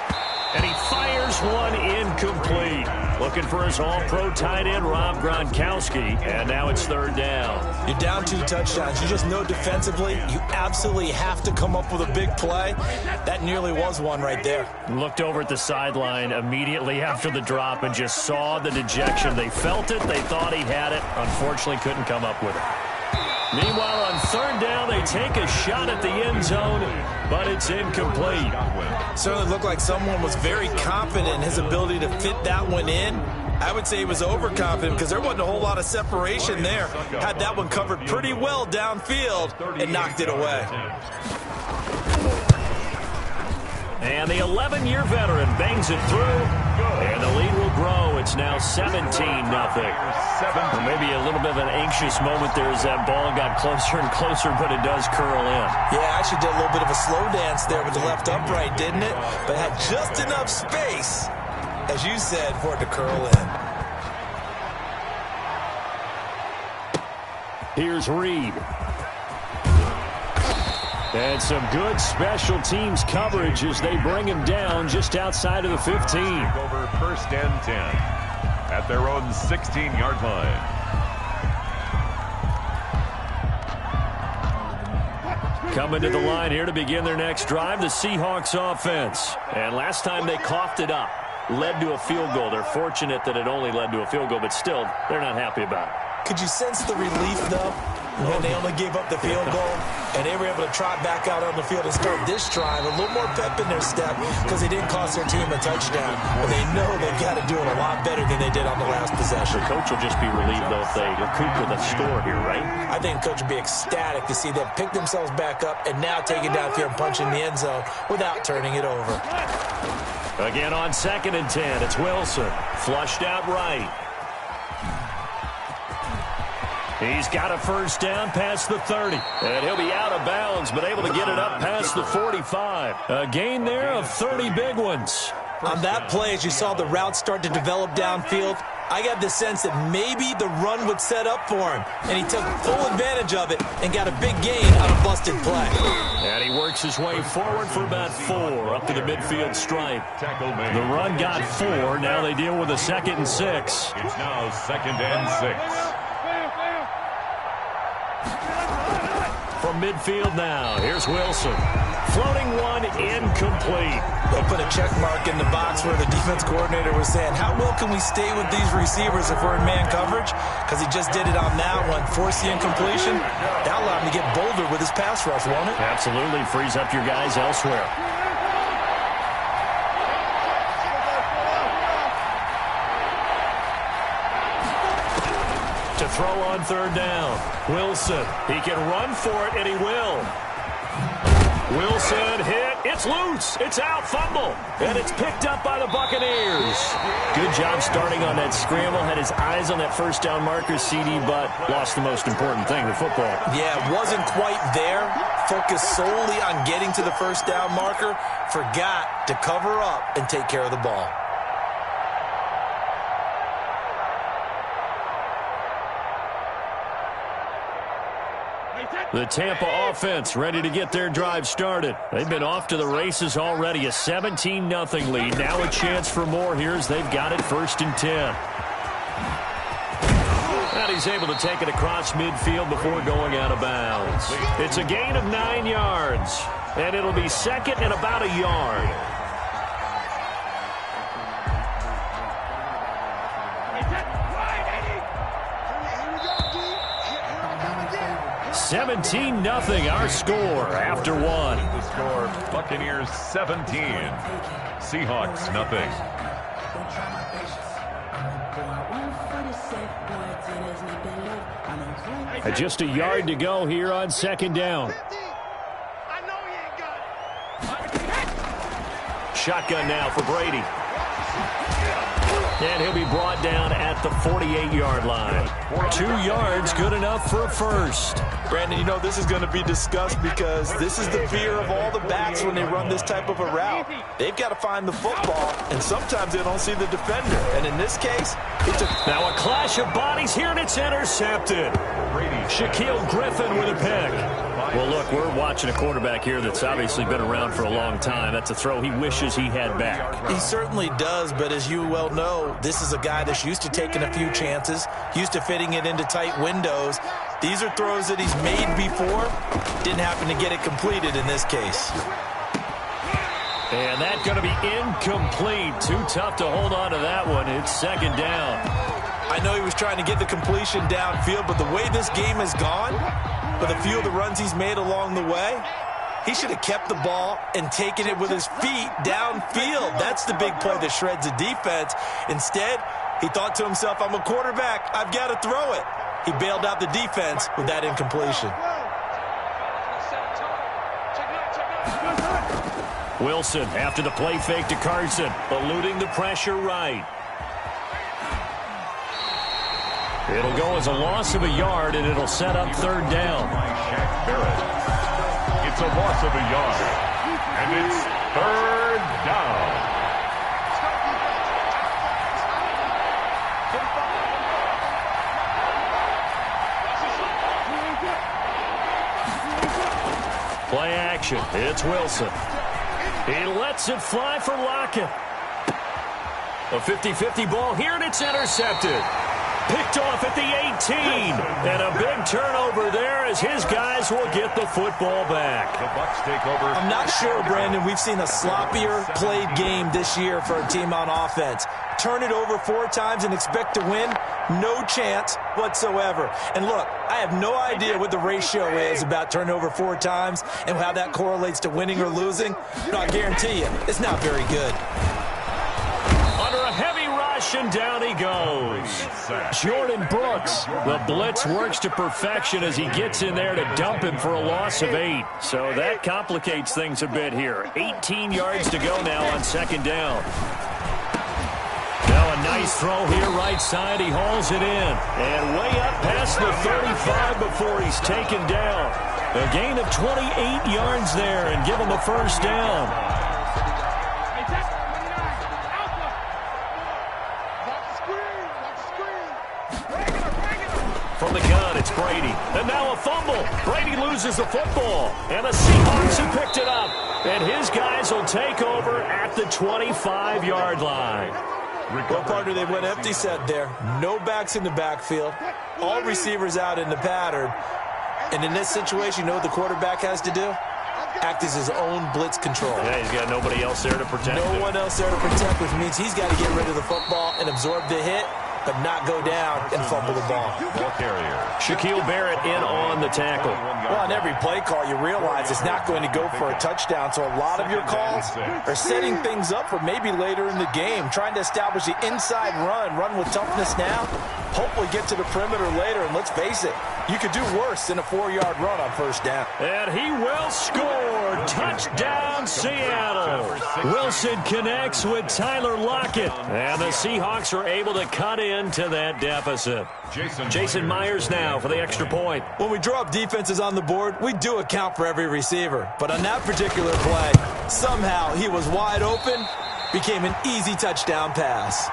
And he fires one incomplete. Looking for his all-pro tight end, Rob Gronkowski. And now it's 3rd down. You're down 2 touchdowns. You just know defensively you absolutely have to come up with a big play. That nearly was one right there. Looked over at the sideline immediately after the drop and just saw the dejection. They felt it. They thought he had it. Unfortunately, couldn't come up with it. Meanwhile, on 3rd down, they take a shot at the end zone, but it's incomplete. Certainly looked like someone was very confident in his ability to fit that one in. I would say he was overconfident because there wasn't a whole lot of separation there. Had that one covered pretty well downfield and knocked it away. And the 11-year veteran bangs it through, and the lead will grow. It's now 17-0. Or maybe a little bit of an anxious moment there as that ball got closer and closer, but it does curl in. Yeah, actually did a little bit of a slow dance there with the left upright, didn't it? But had just enough space, as you said, for it to curl in. Here's Reed. And some good special teams coverage as they bring him down just outside of the 15. Over 1st and 10 at their own 16-yard line. Coming to the line here to begin their next drive, the Seahawks offense. And last time they coughed it up, led to a field goal. They're fortunate that it only led to a field goal, but still, they're not happy about it. Could you sense the relief, though, when they only gave up the field goal and they were able to trot back out on the field and start this drive? A little more pep in their step because they didn't cost their team a touchdown. But they know they've got to do it a lot better than they did on the last possession. The coach will just be relieved, though, if they recoup with a score here, right? I think the coach would be ecstatic to see them pick themselves back up and now take it downfield and punch in the end zone without turning it over. Again on 2nd and 10, it's Wilson. Flushed out right. He's got a first down past the 30. And he'll be out of bounds, but able to get it up past the 45. A gain there of 30 big ones. On that play, as you saw the route start to develop downfield, I got the sense that maybe the run would set up for him, and he took full advantage of it and got a big gain on a busted play. And he works his way forward for about 4 up to the midfield stripe. The run got 4. Now they deal with a 2nd and 6. It's now 2nd and 6. From midfield now, here's Wilson. Floating one, incomplete. They'll put a check mark in the box where the defense coordinator was saying, how well can we stay with these receivers if we're in man coverage? Because he just did it on that one. Force the incompletion. That'll allow him to get bolder with his pass rush, won't it? Absolutely. Frees up your guys elsewhere. To throw on 3rd down. Wilson. He can run for it, and he will. Wilson hit. It's loose. It's out. Fumble. And it's picked up by the Buccaneers. Good job starting on that scramble. Had his eyes on that first down marker, CD, but lost the most important thing, the football. Yeah, wasn't quite there. Focused solely on getting to the first down marker. Forgot to cover up and take care of the ball. The Tampa offense ready to get their drive started. They've been off to the races already. A 17-0 lead. Now a chance for more here as they've got it 1st and 10. And he's able to take it across midfield before going out of bounds. It's a gain of 9 yards. And it'll be 2nd and about a yard. 17-0 our score after 1. The score, Buccaneers 17. Seahawks nothing. Just a yard to go here on 2nd down. Shotgun now for Brady. And he'll be brought down at the 48-yard line. 2 yards, good enough for a first. Brandon, you know this is going to be discussed because this is the fear of all the backs when they run this type of a route. They've got to find the football, and sometimes they don't see the defender. And in this case, it's now a clash of bodies here, and it's intercepted. Shaquille Griffin with a pick. Well, look, we're watching a quarterback here that's obviously been around for a long time. That's a throw he wishes he had back. He certainly does, but as you well know, this is a guy that's used to taking a few chances, used to fitting it into tight windows. These are throws that he's made before. Didn't happen to get it completed in this case. And that's going to be incomplete. Too tough to hold on to that one. It's 2nd down. I know he was trying to get the completion downfield, but the way this game has gone, with a few of the runs he's made along the way, he should have kept the ball and taken it with his feet downfield. That's the big play that shreds the defense. Instead, he thought to himself, I'm a quarterback. I've got to throw it. He bailed out the defense with that incompletion. Wilson after the play fake to Carson, eluding the pressure right. It'll go as a loss of a yard, and it'll set up 3rd down. It's a loss of a yard, and it's 3rd down. Play action. It's Wilson. He lets it fly for Lockett. A 50-50 ball here, and it's intercepted. Picked off at the 18. And a big turnover there as his guys will get the football back. The Bucs take over. I'm not sure, Brandon, we've seen a sloppier played game this year for a team on offense. Turn it over 4 times and expect to win? No chance whatsoever. And look, I have no idea what the ratio is about turnover 4 times and how that correlates to winning or losing. But I guarantee you, it's not very good. Under a heavy rush, and down he goes. Jordan Brooks. The blitz works to perfection as he gets in there to dump him for a loss of 8. So that complicates things a bit here. 18 yards to go now on 2nd down. Now a nice throw here, right side. He hauls it in. And way up past the 35 before he's taken down. A gain of 28 yards there and give him a first down. From the gun, it's Brady. And now a fumble. Brady loses the football. And the Seahawks have picked it up. And his guys will take over at the 25-yard line. Well, partner, they went empty set there. No backs in the backfield. All receivers out in the pattern. And in this situation, you know what the quarterback has to do? Act as his own blitz control. Yeah, he's got nobody else there to protect him. No one else there to protect, which means he's got to get rid of the football and absorb the hit, but not go down and fumble the ball. Ball carrier. Shaquille Barrett in on the tackle. Well, on every play call, you realize it's not going to go for a touchdown, so a lot of your calls are setting things up for maybe later in the game, trying to establish the inside run with toughness now, hopefully get to the perimeter later, and let's face it, you could do worse than a 4-yard run on first down. And he will score. Touchdown, Seattle. Wilson connects with Tyler Lockett. And the Seahawks are able to cut into that deficit. Jason Myers now for the extra point. When we draw up defenses on the board, we do account for every receiver. But on that particular play, somehow he was wide open, became an easy touchdown pass.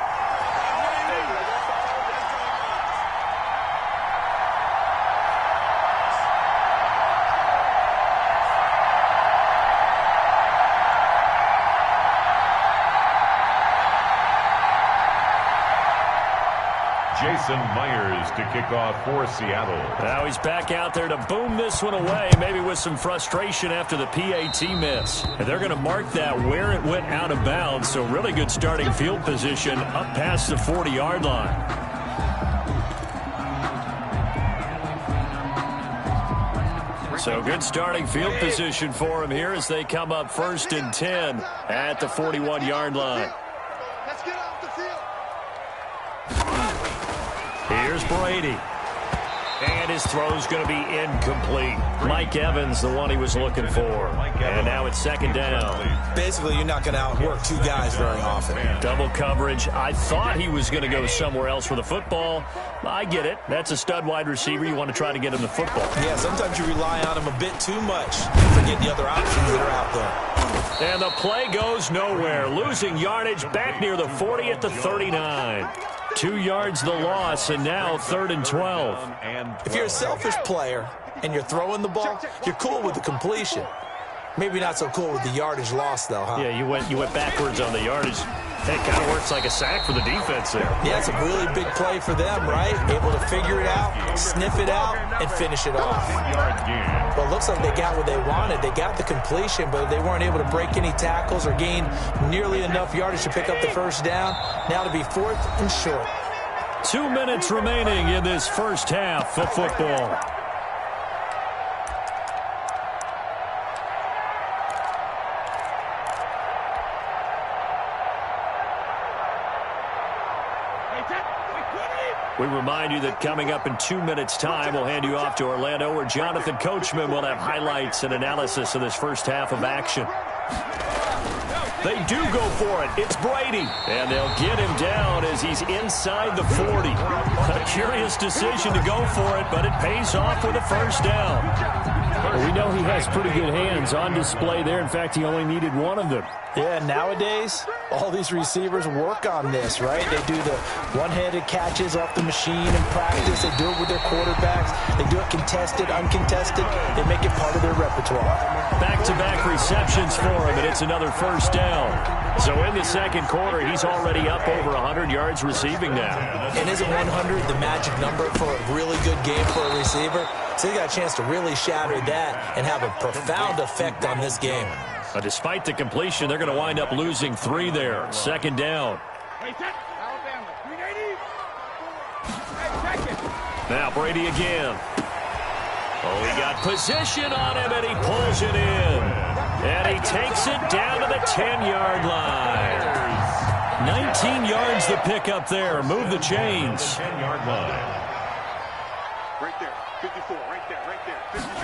Jason Myers to kick off for Seattle. Now he's back out there to boom this one away, maybe with some frustration after the PAT miss. And they're going to mark that where it went out of bounds, so really good starting field position up past the 40-yard line. So good starting field position for him here as they come up 1st and 10 at the 41-yard line. Let's get off the field. Here's Brady. And his throw's going to be incomplete. Mike Evans, the one he was looking for. And now it's 2nd down. Basically, you're not going to outwork two guys very often. Double coverage. I thought he was going to go somewhere else for the football. I get it. That's a stud wide receiver. You want to try to get him the football. Yeah, sometimes you rely on him a bit too much. Forget the other options that are out there. And the play goes nowhere. Losing yardage back near the 40 at the 39. 2 yards the loss, and now 3rd and 12. If you're a selfish player and you're throwing the ball, you're cool with the completion. Maybe not so cool with the yardage loss, though, huh? Yeah, you went backwards on the yardage. That kind of works like a sack for the defense there. Yeah, it's a really big play for them, right? Able to figure it out, sniff it out, and finish it off. Well, it looks like they got what they wanted. They got the completion, but they weren't able to break any tackles or gain nearly enough yardage to pick up the first down. Now to be 4th and short. 2 minutes remaining in this first half of football. We remind you that coming up in 2 minutes' time, we'll hand you off to Orlando, where Jonathan Coachman will have highlights and analysis of this first half of action. They do go for it. It's Brady. And they'll get him down as he's inside the 40. A curious decision to go for it, but it pays off with a first down. Well, we know he has pretty good hands on display there. In fact, he only needed one of them. Yeah, nowadays, all these receivers work on this, right? They do the one-handed catches off the machine in practice. They do it with their quarterbacks. They do it contested, uncontested. They make it part of their repertoire. Back-to-back receptions for him, and it's another first down. So in the second quarter, he's already up over 100 yards receiving now. And isn't 100 the magic number for a really good game for a receiver? So he got a chance to really shatter that and have a profound effect on this game. Despite the completion, they're going to wind up losing 3 there. 2nd down. Now Brady again. Oh, he got position on him, and he pulls it in. And he takes it down to the 10-yard line. 19 yards to pick up there. Move the chains. 10-yard line. Right there. 54. Right there. Right there. 50.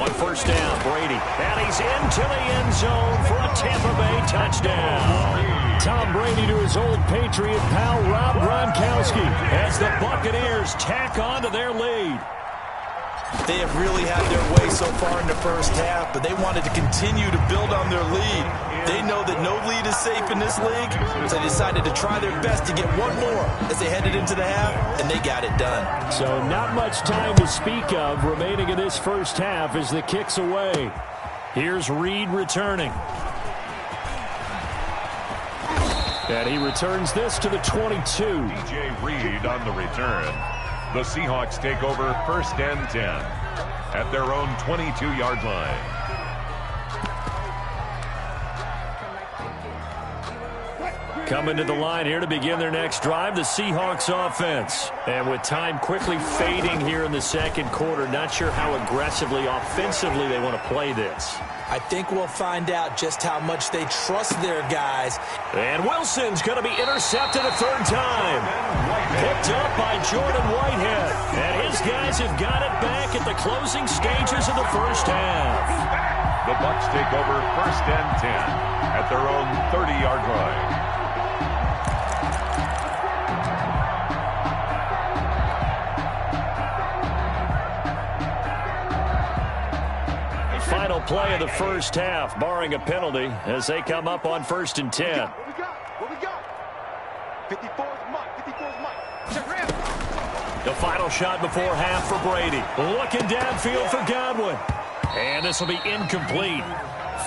On first down, Brady. And he's into the end zone for a Tampa Bay touchdown. Tom Brady to his old Patriot pal Rob Gronkowski as the Buccaneers tack on to their lead. They have really had their way so far in the first half, but they wanted to continue to build on their lead. They know that no lead is safe in this league, so they decided to try their best to get one more as they headed into the half, and they got it done. So not much time to speak of remaining in this first half as the kick's away. Here's Reed returning. And he returns this to the 22. DJ Reed on the return. The Seahawks take over first and 10 at their own 22-yard line. Coming to the line here to begin their next drive, the Seahawks offense. And with time quickly fading here in the second quarter, not sure how aggressively, offensively they want to play this. I think we'll find out just how much they trust their guys. And Wilson's going to be intercepted a third time. Picked up by Jordan Whitehead. And his guys have got it back at the closing stages of the first half. The Bucs take over first and 10 at their own 30-yard line. Final play of the first half, barring a penalty, as they come up on first and 10. What we got? 54's Mike. 54's Mike. Check round. The final shot before half for Brady. Looking downfield for Godwin. And this will be incomplete.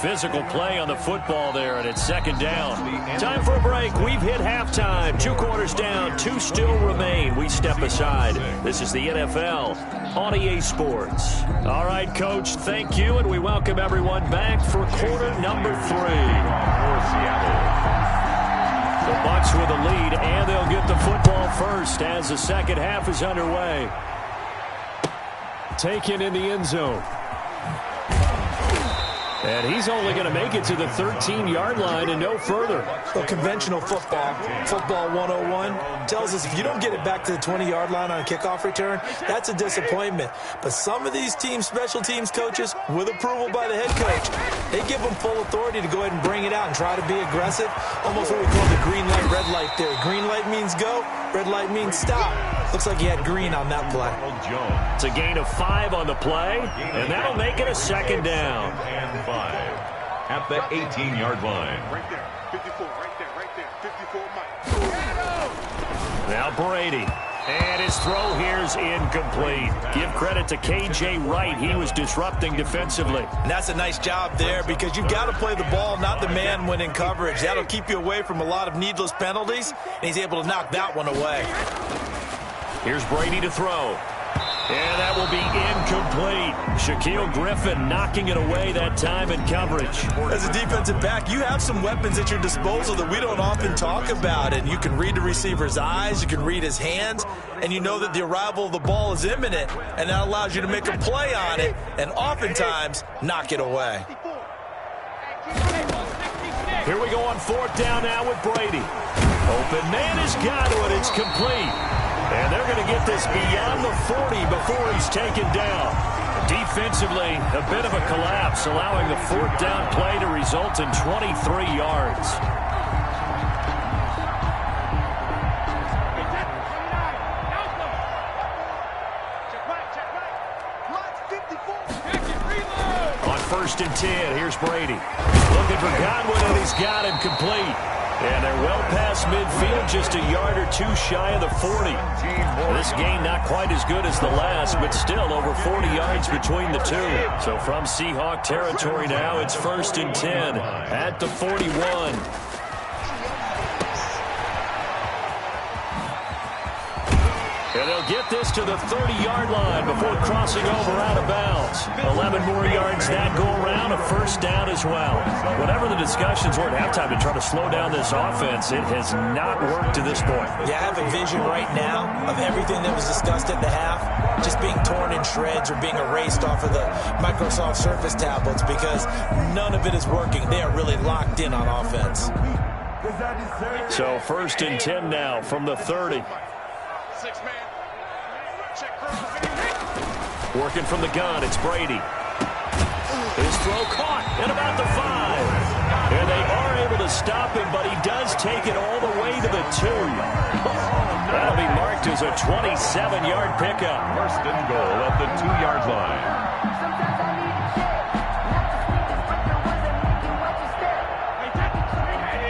Physical play on the football there, and it's second down. Time for a break. We've hit halftime. 2 quarters down, 2 still remain. We step aside. This is the NFL on EA Sports. All right, Coach, thank you, and we welcome everyone back for quarter number 3. For Seattle. The Bucs with a lead, and they'll get the football first as the second half is underway. Taken in the end zone. And he's only going to make it to the 13-yard line and no further. Well, conventional football 101, tells us if you don't get it back to the 20-yard line on a kickoff return, that's a disappointment. But some of these team special teams coaches, with approval by the head coach, they give them full authority to go ahead and bring it out and try to be aggressive. Almost what we call the green light, red light theory. Green light means go, red light means stop. Looks like he had green on that play. It's a gain of 5 on the play, and that'll make it a second down. And 5 at the 18-yard line. Right there. 54. Right there. 54 Mike. Now Brady. And his throw here's incomplete. Give credit to K.J. Wright. He was disrupting defensively. And that's a nice job there because you've got to play the ball, not the man when in coverage. That'll keep you away from a lot of needless penalties, and he's able to knock that one away. Here's Brady to throw. And that will be incomplete. Shaquille Griffin knocking it away that time in coverage. As a defensive back, you have some weapons at your disposal that we don't often talk about. And you can read the receiver's eyes, you can read his hands, and you know that the arrival of the ball is imminent. And that allows you to make a play on it and oftentimes knock it away. Here we go on fourth down now with Brady. Open man has got to it. It's complete. And they're going to get this beyond the 40 before he's taken down. Defensively, a bit of a collapse, allowing the fourth down play to result in 23 yards. On first and 10, here's Brady. Looking for Godwin, and he's got him complete. And they're well past midfield, just a yard or 2 shy of the 40. This game not quite as good as the last, but still over 40 yards between the two. So from Seahawk territory now, it's first and 10 at the 41. And they'll get this to the 30-yard line before crossing over out of bounds. 11 more yards that go around, a first down as well. Whatever the discussions were at halftime to try to slow down this offense, it has not worked to this point. Yeah, I have a vision right now of everything that was discussed at the half just being torn in shreds or being erased off of the Microsoft Surface tablets because none of it is working. They are really locked in on offense. So first and 10 now from the 30. Working from the gun, it's Brady. throw caught at about the 5. And they are able to stop him, but he does take it all the way to the 2. That'll be marked as a 27-yard pickup. First and goal at the 2-yard line.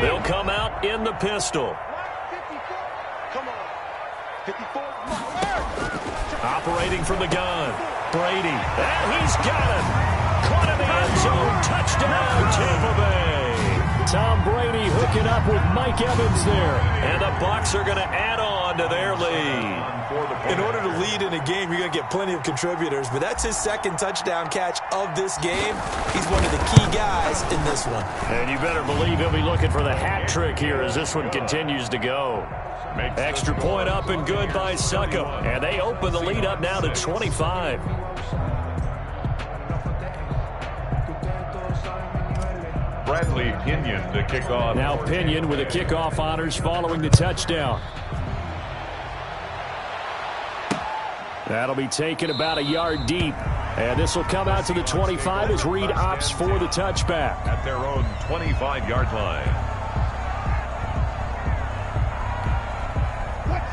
They'll come out in the pistol. Come on. 54. Operating from the gun. Brady. And he's got it. Caught in the end zone. Touchdown, Tampa Bay. Tom Brady hooking up with Mike Evans there. And the Bucs are going to add on to their lead. In order to lead in a game, you're going to get plenty of contributors, but that's his second touchdown catch of this game. He's one of the key guys in this one. And you better believe he'll be looking for the hat trick here as this one continues to go. Extra point up and good by Succop. And they open the lead up now to 25. Bradley Pinion to kick off. Now Pinion with the kickoff honors following the touchdown. That'll be taken about a yard deep. And this will come out to the 25 as Reed opts for the touchback. At their own 25-yard line.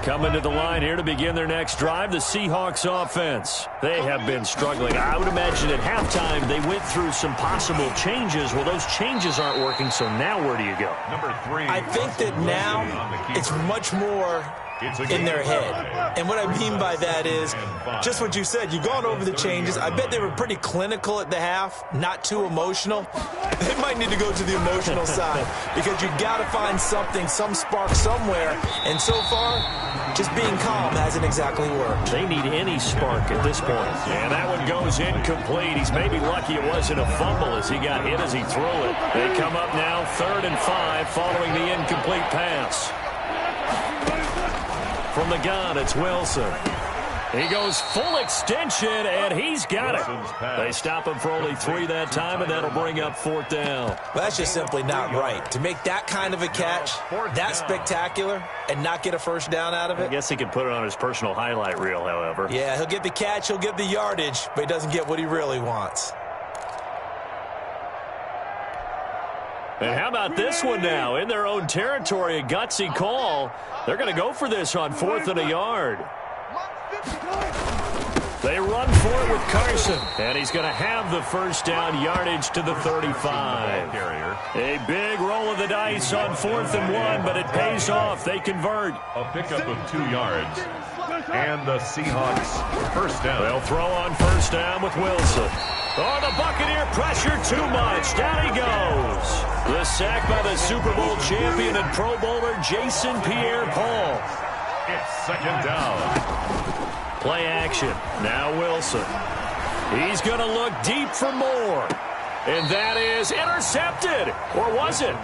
Coming to the line here to begin their next drive, the Seahawks offense. They have been struggling. I would imagine at halftime they went through some possible changes. Well, those changes aren't working, so now where do you go? Number 3. I think that now it's much more in their head. And what I mean by that is just what you said. You've gone over the changes. I bet they were pretty clinical at the half, not too emotional. They might need to go to the emotional side because you've got to find something, some spark somewhere. And so far, just being calm hasn't exactly worked. They need any spark at this point. And that one goes incomplete. He's maybe lucky it wasn't a fumble as he got hit as he threw it. They come up now 3rd and 5 following the incomplete pass. From the gun, it's Wilson. He goes full extension, and he's got it. They stop him for only 3 that time, and that'll bring up 4th down. Well, that's just simply not right. To make that kind of a catch, that spectacular, and not get a first down out of it. I guess he could put it on his personal highlight reel, however. Yeah, he'll get the catch, he'll get the yardage, but he doesn't get what he really wants. And how about this one now? In their own territory, a gutsy call. They're going to go for this on 4th and a yard. They run for it with Carson. And he's going to have the first down, yardage to the 35. A big roll of the dice on 4th and 1, but it pays off. They convert. A pickup of 2 yards. And the Seahawks first down. They'll throw on first down with Wilson. Oh, the Buccaneer pressure too much. Down he goes. The sack by the Super Bowl champion and Pro Bowler Jason Pierre-Paul. It's 2nd down. Play action. Now Wilson. He's going to look deep for more. And that is intercepted. Or was it?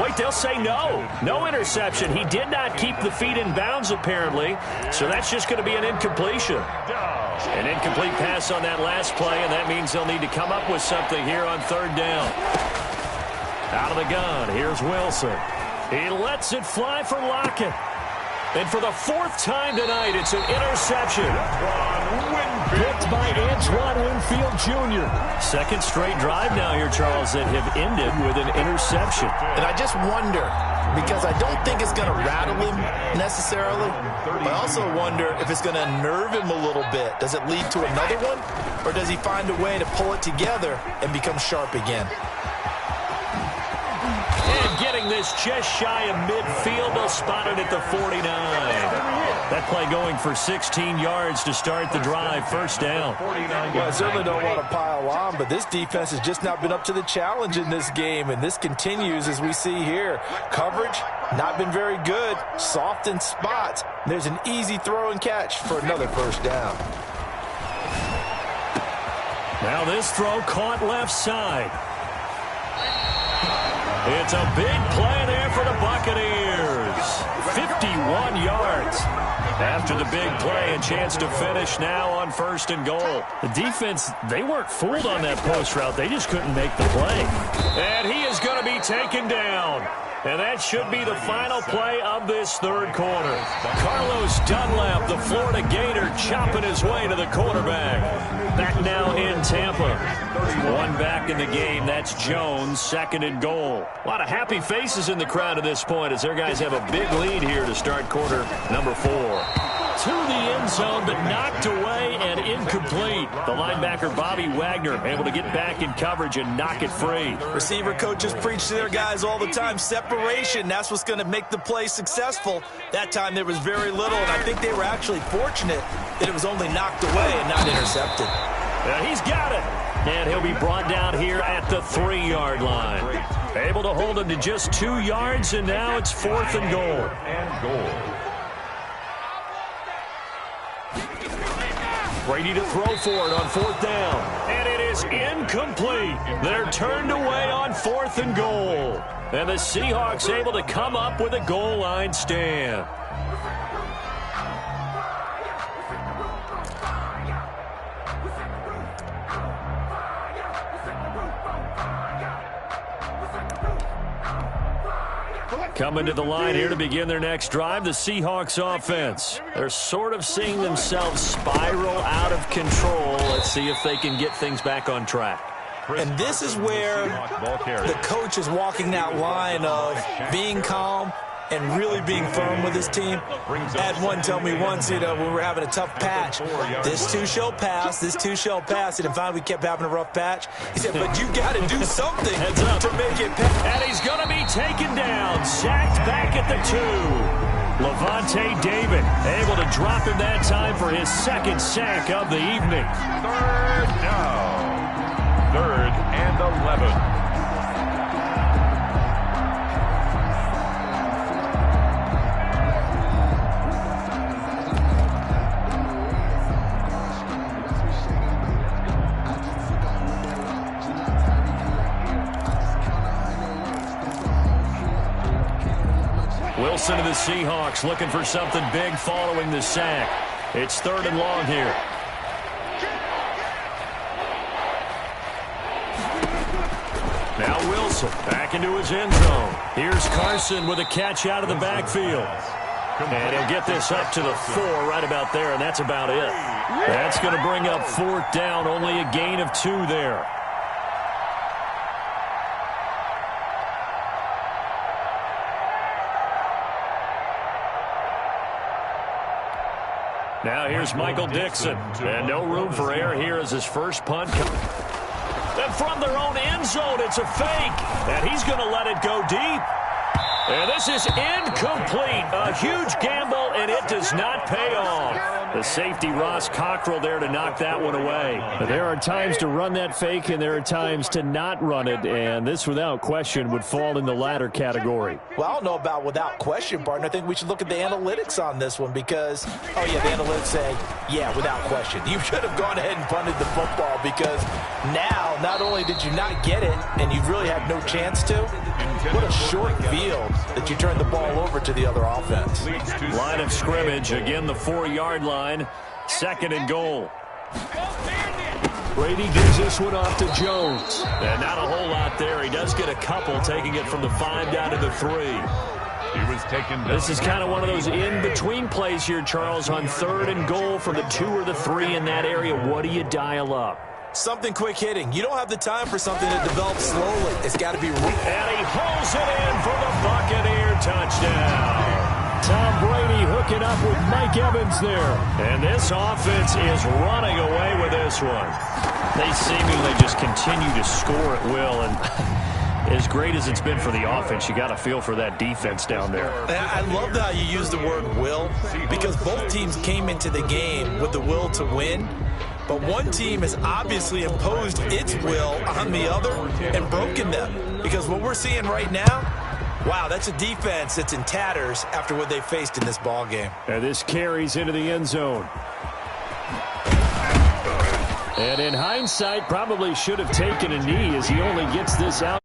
Wait, they'll say no. No interception. He did not keep the feet in bounds, apparently. So that's just going to be an incompletion. An incomplete pass on that last play, and that means they'll need to come up with something here on 3rd down. Out of the gun, here's Wilson. He lets it fly for Lockett. And for the 4th time tonight, it's an interception. Picked by Antoine Winfield Jr. 2nd straight drive now here, Charles, that have ended with an interception. And I just wonder, because I don't think it's going to rattle him necessarily, but I also wonder if it's going to unnerve him a little bit. Does it lead to another one, or does he find a way to pull it together and become sharp again? And getting this just shy of midfield, they'll spot it at the 49. That play going for 16 yards to start the drive. First down. Well, I certainly don't want to pile on, but this defense has just not been up to the challenge in this game, and this continues as we see here. Coverage, not been very good. Soft in spots. There's an easy throw and catch for another first down. Now this throw caught left side. It's a big play there for the Buccaneers. 51 yards. After the big play, a chance to finish now on 1st and goal. The defense, they weren't fooled on that post route. They just couldn't make the play. And he is going to be taken down. And that should be the final play of this third quarter. Carlos Dunlap, the Florida Gator, chopping his way to the quarterback. Back now in Tampa. One back in the game. That's Jones, second and goal. A lot of happy faces in the crowd at this point as their guys have a big lead here to start quarter number 4. To the end zone, but knocked away and incomplete. The linebacker, Bobby Wagner, able to get back in coverage and knock it free. Receiver coaches preach to their guys all the time. Separation, that's what's going to make the play successful. That time there was very little, and I think they were actually fortunate that it was only knocked away and not intercepted. He's got it. And he'll be brought down here at the 3-yard line. Able to hold him to just 2 yards, and now it's 4th and goal. Brady to throw for it on 4th down. And it is incomplete. They're turned away on 4th and goal. And the Seahawks able to come up with a goal line stand. Coming to the line here to begin their next drive, the Seahawks offense. They're sort of seeing themselves spiral out of control. Let's see if they can get things back on track. And this is where the coach is walking that line of being calm and really being firm with his team. I had one tell me once, when we were having a tough patch, this too shall pass, this too shall pass. And finally we kept having a rough patch. He said, but you got to do something to make it pass. And he's going to be taken down, sacked back at the 2. Levante David able to drop him that time for his second sack of the evening. 3rd down. 3rd and 11. Wilson to the Seahawks looking for something big following the sack. It's 3rd and long here. Now Wilson back into his end zone. Here's Carson with a catch out of the backfield. And he'll get this up to the 4 right about there, and that's about it. That's going to bring up 4th down, only a gain of 2 there. Now here's Michael Dixon. And no room for error here as his first punt. And from their own end zone, it's a fake. And he's going to let it go deep. And this is incomplete. A huge gamble, and it does not pay off. The safety, Ross Cockrell, there to knock that one away. But there are times to run that fake, and there are times to not run it. And this, without question, would fall in the latter category. Well, I don't know about without question, partner. I think we should look at the analytics on this one because, oh, yeah, the analytics say, yeah, without question. You should have gone ahead and punted the football because now not only did you not get it and you really had no chance to, what a short field that you turned the ball over to the other offense. Line of scrimmage, again the 4-yard line, 2nd and goal. Brady gives this one off to Jones. And not a whole lot there. He does get a couple, taking it from the 5 down to the 3. He was taken down. This is kind of one of those in-between plays here, Charles, on 3rd and goal from the 2 or the 3 in that area. What do you dial up? Something quick hitting. You don't have the time for something that develops slowly. It's got to be real. And he holds it in for the Buccaneer touchdown. Tom Brady hooking up with Mike Evans there. And this offense is running away with this one. They seemingly just continue to score at will. And as great as it's been for the offense, you got to feel for that defense down there. I love how you use the word will because both teams came into the game with the will to win. But one team has obviously imposed its will on the other and broken them. Because what we're seeing right now, wow, that's a defense that's in tatters after what they faced in this ball game. And this carries into the end zone. And in hindsight, probably should have taken a knee as he only gets this out.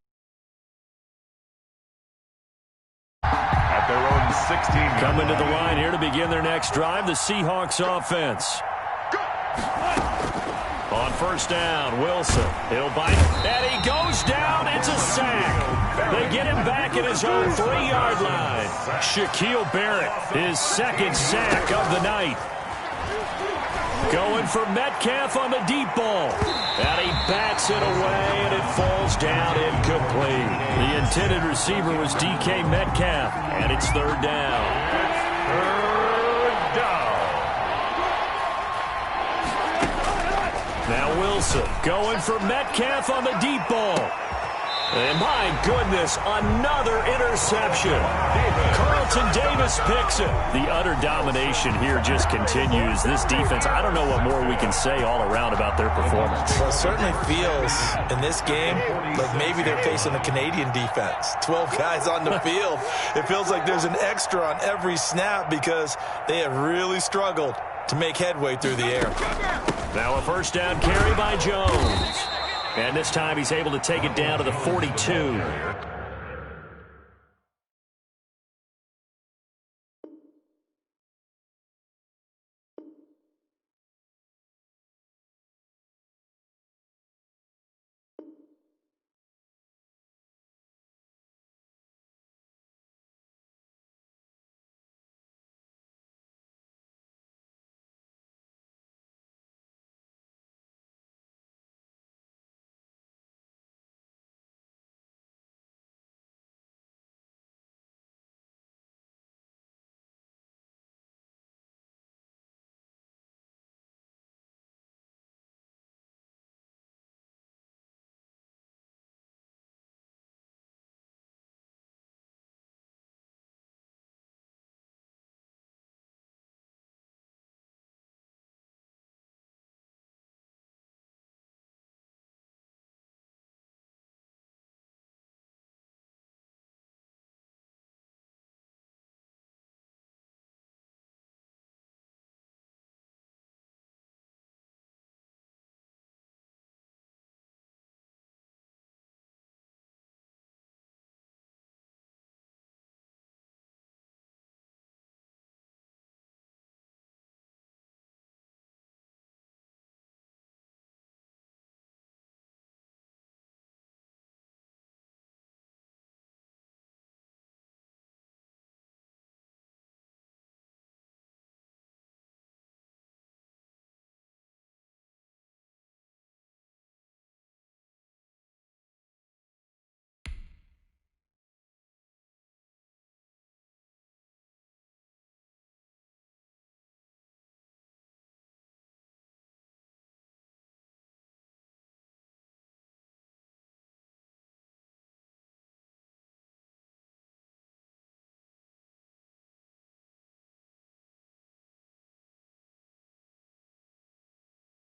At their own 16. Coming to the line here to begin their next drive, the Seahawks offense. On 1st down, Wilson. He'll bite, and he goes down. It's a sack. They get him back at his own 3-yard line. Shaquille Barrett, his second sack of the night. Going for Metcalf on the deep ball. And he bats it away, and it falls down incomplete. The intended receiver was DK Metcalf, and it's 3rd down. Third down. Now Wilson going for Metcalf on the deep ball. And my goodness, another interception. Carlton Davis picks it. The utter domination here just continues. This defense, I don't know what more we can say all around about their performance. Well, it certainly feels in this game like maybe they're facing a Canadian defense. 12 guys on the field. It feels like there's an extra on every snap because they have really struggled to make headway through the air. Now a first down carry by Jones. And this time he's able to take it down to the 42.